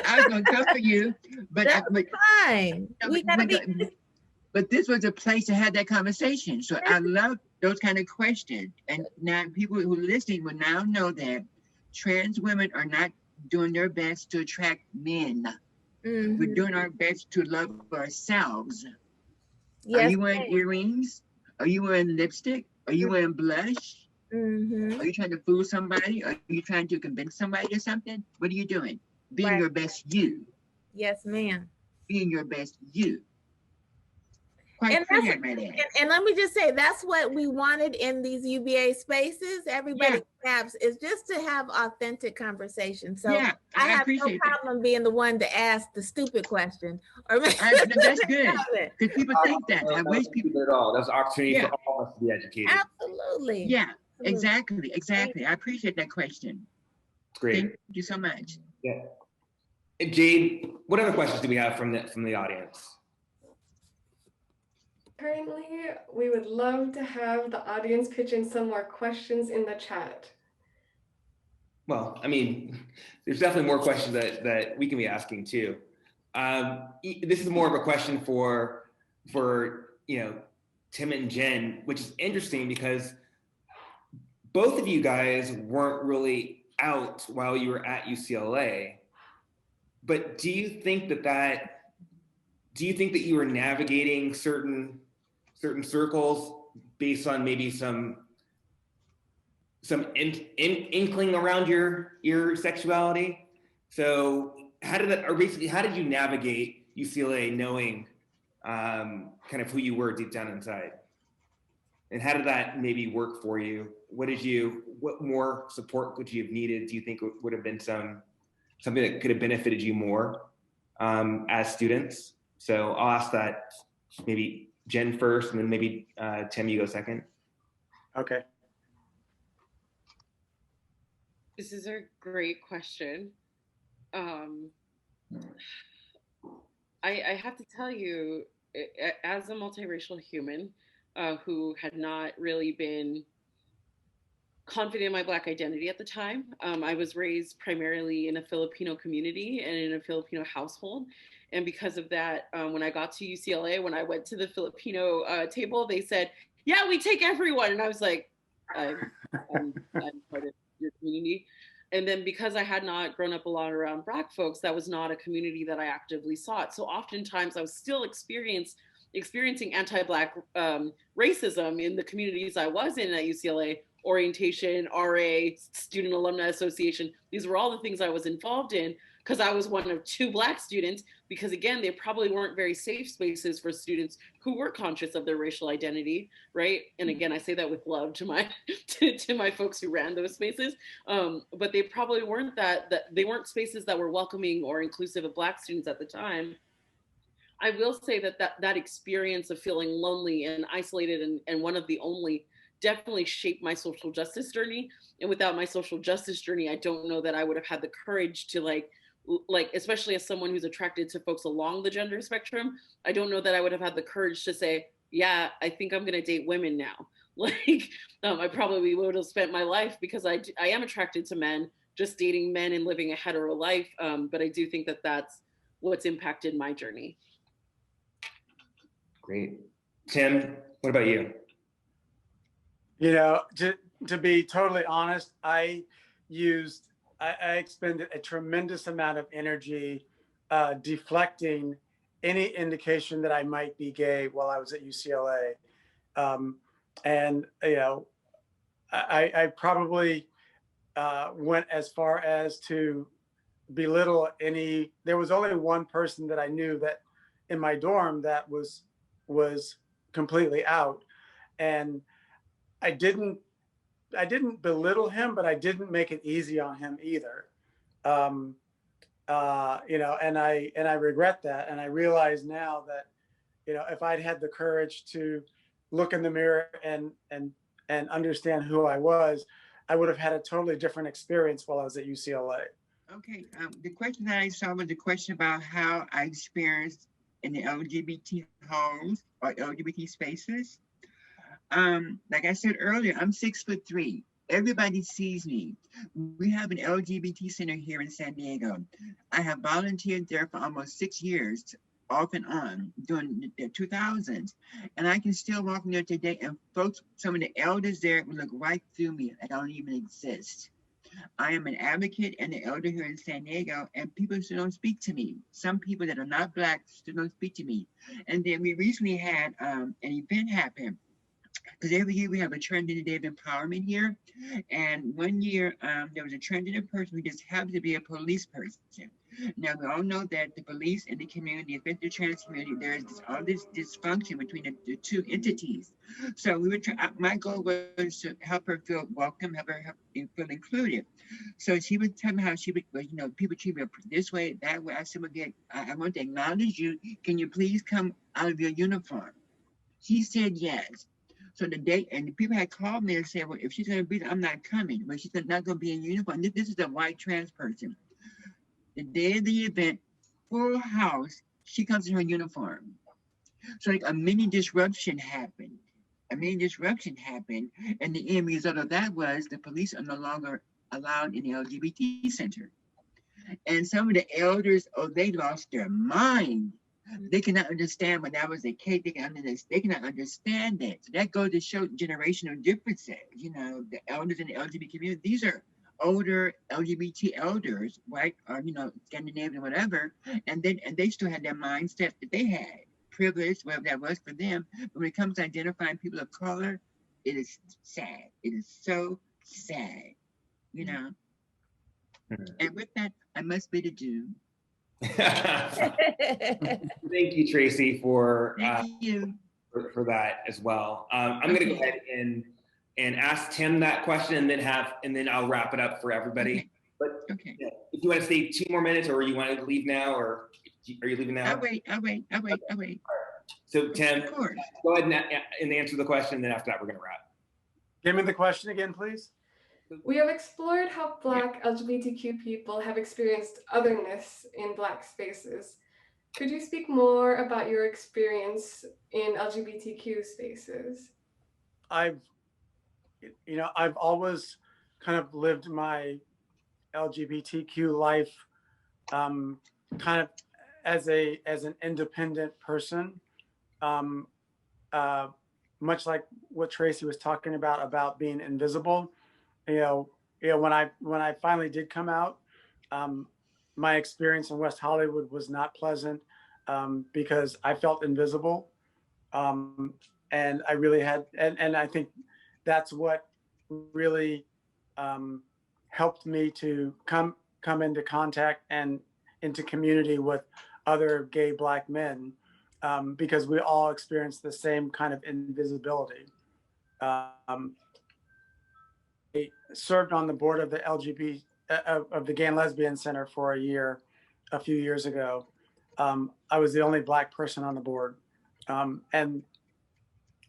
I was gonna come for you, but That's fine. We gotta be. But this was a place to have that conversation. So I love those kind of questions. And now people who are listening will now know that trans women are not doing their best to attract men. Mm-hmm. We're doing our best to love ourselves. Yes, are you wearing earrings? Are you wearing lipstick? Are you wearing blush? Mm-hmm. Are you trying to fool somebody? Are you trying to convince somebody or something? What are you doing? Being your best you. Yes, ma'am. Being your best you. And let me just say, that's what we wanted in these UBA spaces. Everybody has is just to have authentic conversation. So I have no problem being the one to ask the stupid question. Or that's good, because people think that. I wish people at all. There's an opportunity for all of us to be educated. Absolutely. Yeah, exactly. I appreciate that question. Great. Thank you so much. Yeah. And Jade, what other questions do we have from the audience? Currently, we would love to have the audience pitch in some more questions in the chat. Well, I mean, there's definitely more questions that we can be asking too. This is more of a question for Tim and Jenn, which is interesting because both of you guys weren't really out while you were at UCLA. But do you think that you were navigating certain circles based on maybe some inkling around your sexuality? So how did you navigate UCLA knowing kind of who you were deep down inside? And how did that maybe work for you? What more support could you have needed? Do you think would have been something that could have benefited you more as students? So I'll ask that maybe Jenn first, and then maybe Tim, you go second. Okay. This is a great question. I have to tell you, as a multiracial human who had not really been confident in my Black identity at the time, I was raised primarily in a Filipino community and in a Filipino household. And because of that, when I got to UCLA, when I went to the Filipino table, they said, yeah, we take everyone. And I was like, I'm part of your community. And then because I had not grown up a lot around Black folks, that was not a community that I actively sought. So oftentimes I was still experiencing anti-Black racism in the communities I was in at UCLA. Orientation, RA, Student Alumni Association. These were all the things I was involved in because I was one of 2 Black students, because again, they probably weren't very safe spaces for students who were conscious of their racial identity, right? And again, I say that with love to my to my folks who ran those spaces, but they probably weren't that they weren't spaces that were welcoming or inclusive of Black students at the time. I will say that experience of feeling lonely and isolated and one of the only definitely shaped my social justice journey. And without my social justice journey, I don't know that I would have had the courage to like, especially as someone who's attracted to folks along the gender spectrum, I don't know that I would have had the courage to say, yeah, I think I'm gonna date women now. I probably would have spent my life, because I am attracted to men, just dating men and living a hetero life. But I do think that that's what's impacted my journey. Great. Tim, what about you? To be totally honest, I expended a tremendous amount of energy deflecting any indication that I might be gay while I was at UCLA. I probably went as far as to belittle there was only one person that I knew that in my dorm that was completely out. And I didn't belittle him, but I didn't make it easy on him either. and I regret that. And I realize now that, if I'd had the courage to look in the mirror and understand who I was, I would have had a totally different experience while I was at UCLA. Okay, the question that I saw was the question about how I experienced in the LGBT homes or LGBT spaces. Like I said earlier, I'm 6'3". Everybody sees me. We have an LGBT center here in San Diego. I have volunteered there for almost 6 years, off and on, during the 2000s. And I can still walk in there today, and folks, some of the elders there will look right through me. I don't even exist. I am an advocate and an elder here in San Diego, and people still don't speak to me. Some people that are not Black still don't speak to me. And then we recently had an event happen, because every year we have a transgender day of empowerment here. And one year there was a transgender person who just happened to be a police person. Now we all know that the police and the community, especially the trans community, there's all this dysfunction between the two entities. So we were my goal was to help her feel welcome, help her feel included. So she would tell me how she would, people treat me this way, that way. I said, well, I want to acknowledge you. Can you please come out of your uniform? She said yes. So the day, and the people had called me and said, well, if she's going to be there, I'm not coming. But she's not going to be in uniform. This is a white trans person. The day of the event, full house, she comes in her uniform. So like a mini disruption happened. And the end result of that was the police are no longer allowed in the LGBT center. And some of the elders, they lost their mind. They cannot understand when that was the case. They cannot understand that. So that goes to show generational differences. The elders in the LGBT community, these are older LGBT elders, white or Scandinavian, whatever, and they still had their mindset that they had, privilege, whatever that was for them. But when it comes to identifying people of color, it is sad. It is so sad, And with that, I must bid adieu. Thank you, Tracy, for Thank you. for that as well. I'm going to go ahead and ask Tim that question, and then I'll wrap it up for everybody. Okay. But if you want to stay 2 more minutes, or you want to leave now, or are you leaving now? I'll wait. So Tim, Of course. go ahead and answer the question, and then after that, we're going to wrap. Give me the question again, please. We have explored how Black LGBTQ people have experienced otherness in Black spaces. Could you speak more about your experience in LGBTQ spaces? I've always kind of lived my LGBTQ life kind of as an independent person, much like what Tracy was talking about being invisible. When I finally did come out, my experience in West Hollywood was not pleasant because I felt invisible, and I really had, and I think that's what really helped me to come into contact and into community with other gay Black men, because we all experience the same kind of invisibility. I served on the board of the of the Gay and Lesbian Center for a few years ago. I was the only Black person on the board, and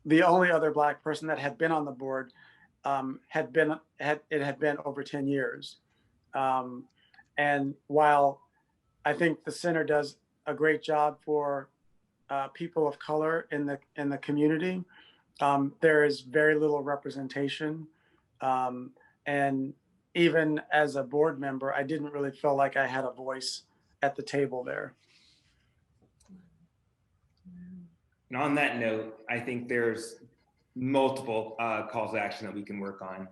the only other Black person that had been on the board had been over 10 years. And while I think the center does a great job for people of color in the community, there is very little representation. And even as a board member, I didn't really feel like I had a voice at the table there. And on that note, I think there's multiple calls to action that we can work on,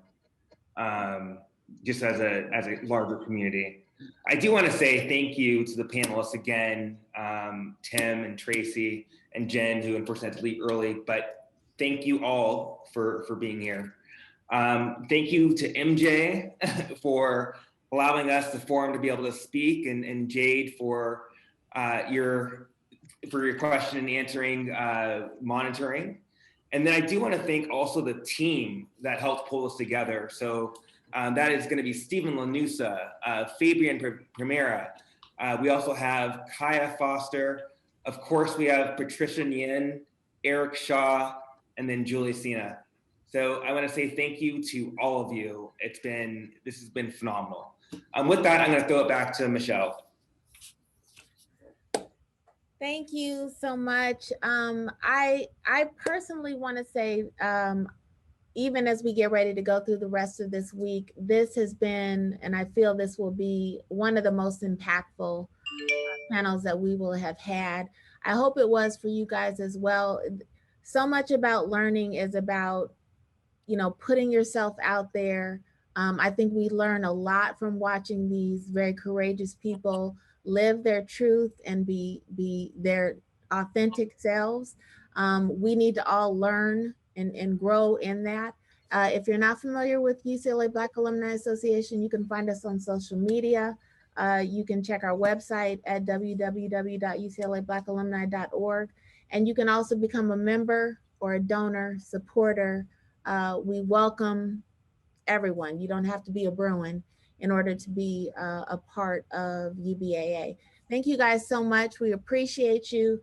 just as a larger community. I do want to say thank you to the panelists again, Tim and Tracy and Jen, who unfortunately had to leave early, but thank you all for being here. Thank you to MJ for allowing us the forum to be able to speak, and Jade for your question and answering, monitoring. And then I do want to thank also the team that helped pull us together. So that is going to be Stephen Lanusa, Fabian Primera, We also have Kaya Foster. Of course, we have Patricia Nguyen, Eric Shaw, and then Julie Sina. So I want to say thank you to all of you. This has been phenomenal. With that, I'm going to throw it back to Michelle. Thank you so much. I personally want to say, even as we get ready to go through the rest of this week, this has been, and I feel this will be one of the most impactful panels that we will have had. I hope it was for you guys as well. So much about learning is about, you know, putting yourself out there. I think we learn a lot from watching these very courageous people live their truth and be their authentic selves. We need to all learn and grow in that. If you're not familiar with UCLA Black Alumni Association, you can find us on social media. You can check our website at www.uclablackalumni.org. And you can also become a member or a donor, supporter. We welcome everyone. You don't have to be a Bruin in order to be a part of UBAA. Thank you guys so much. We appreciate you.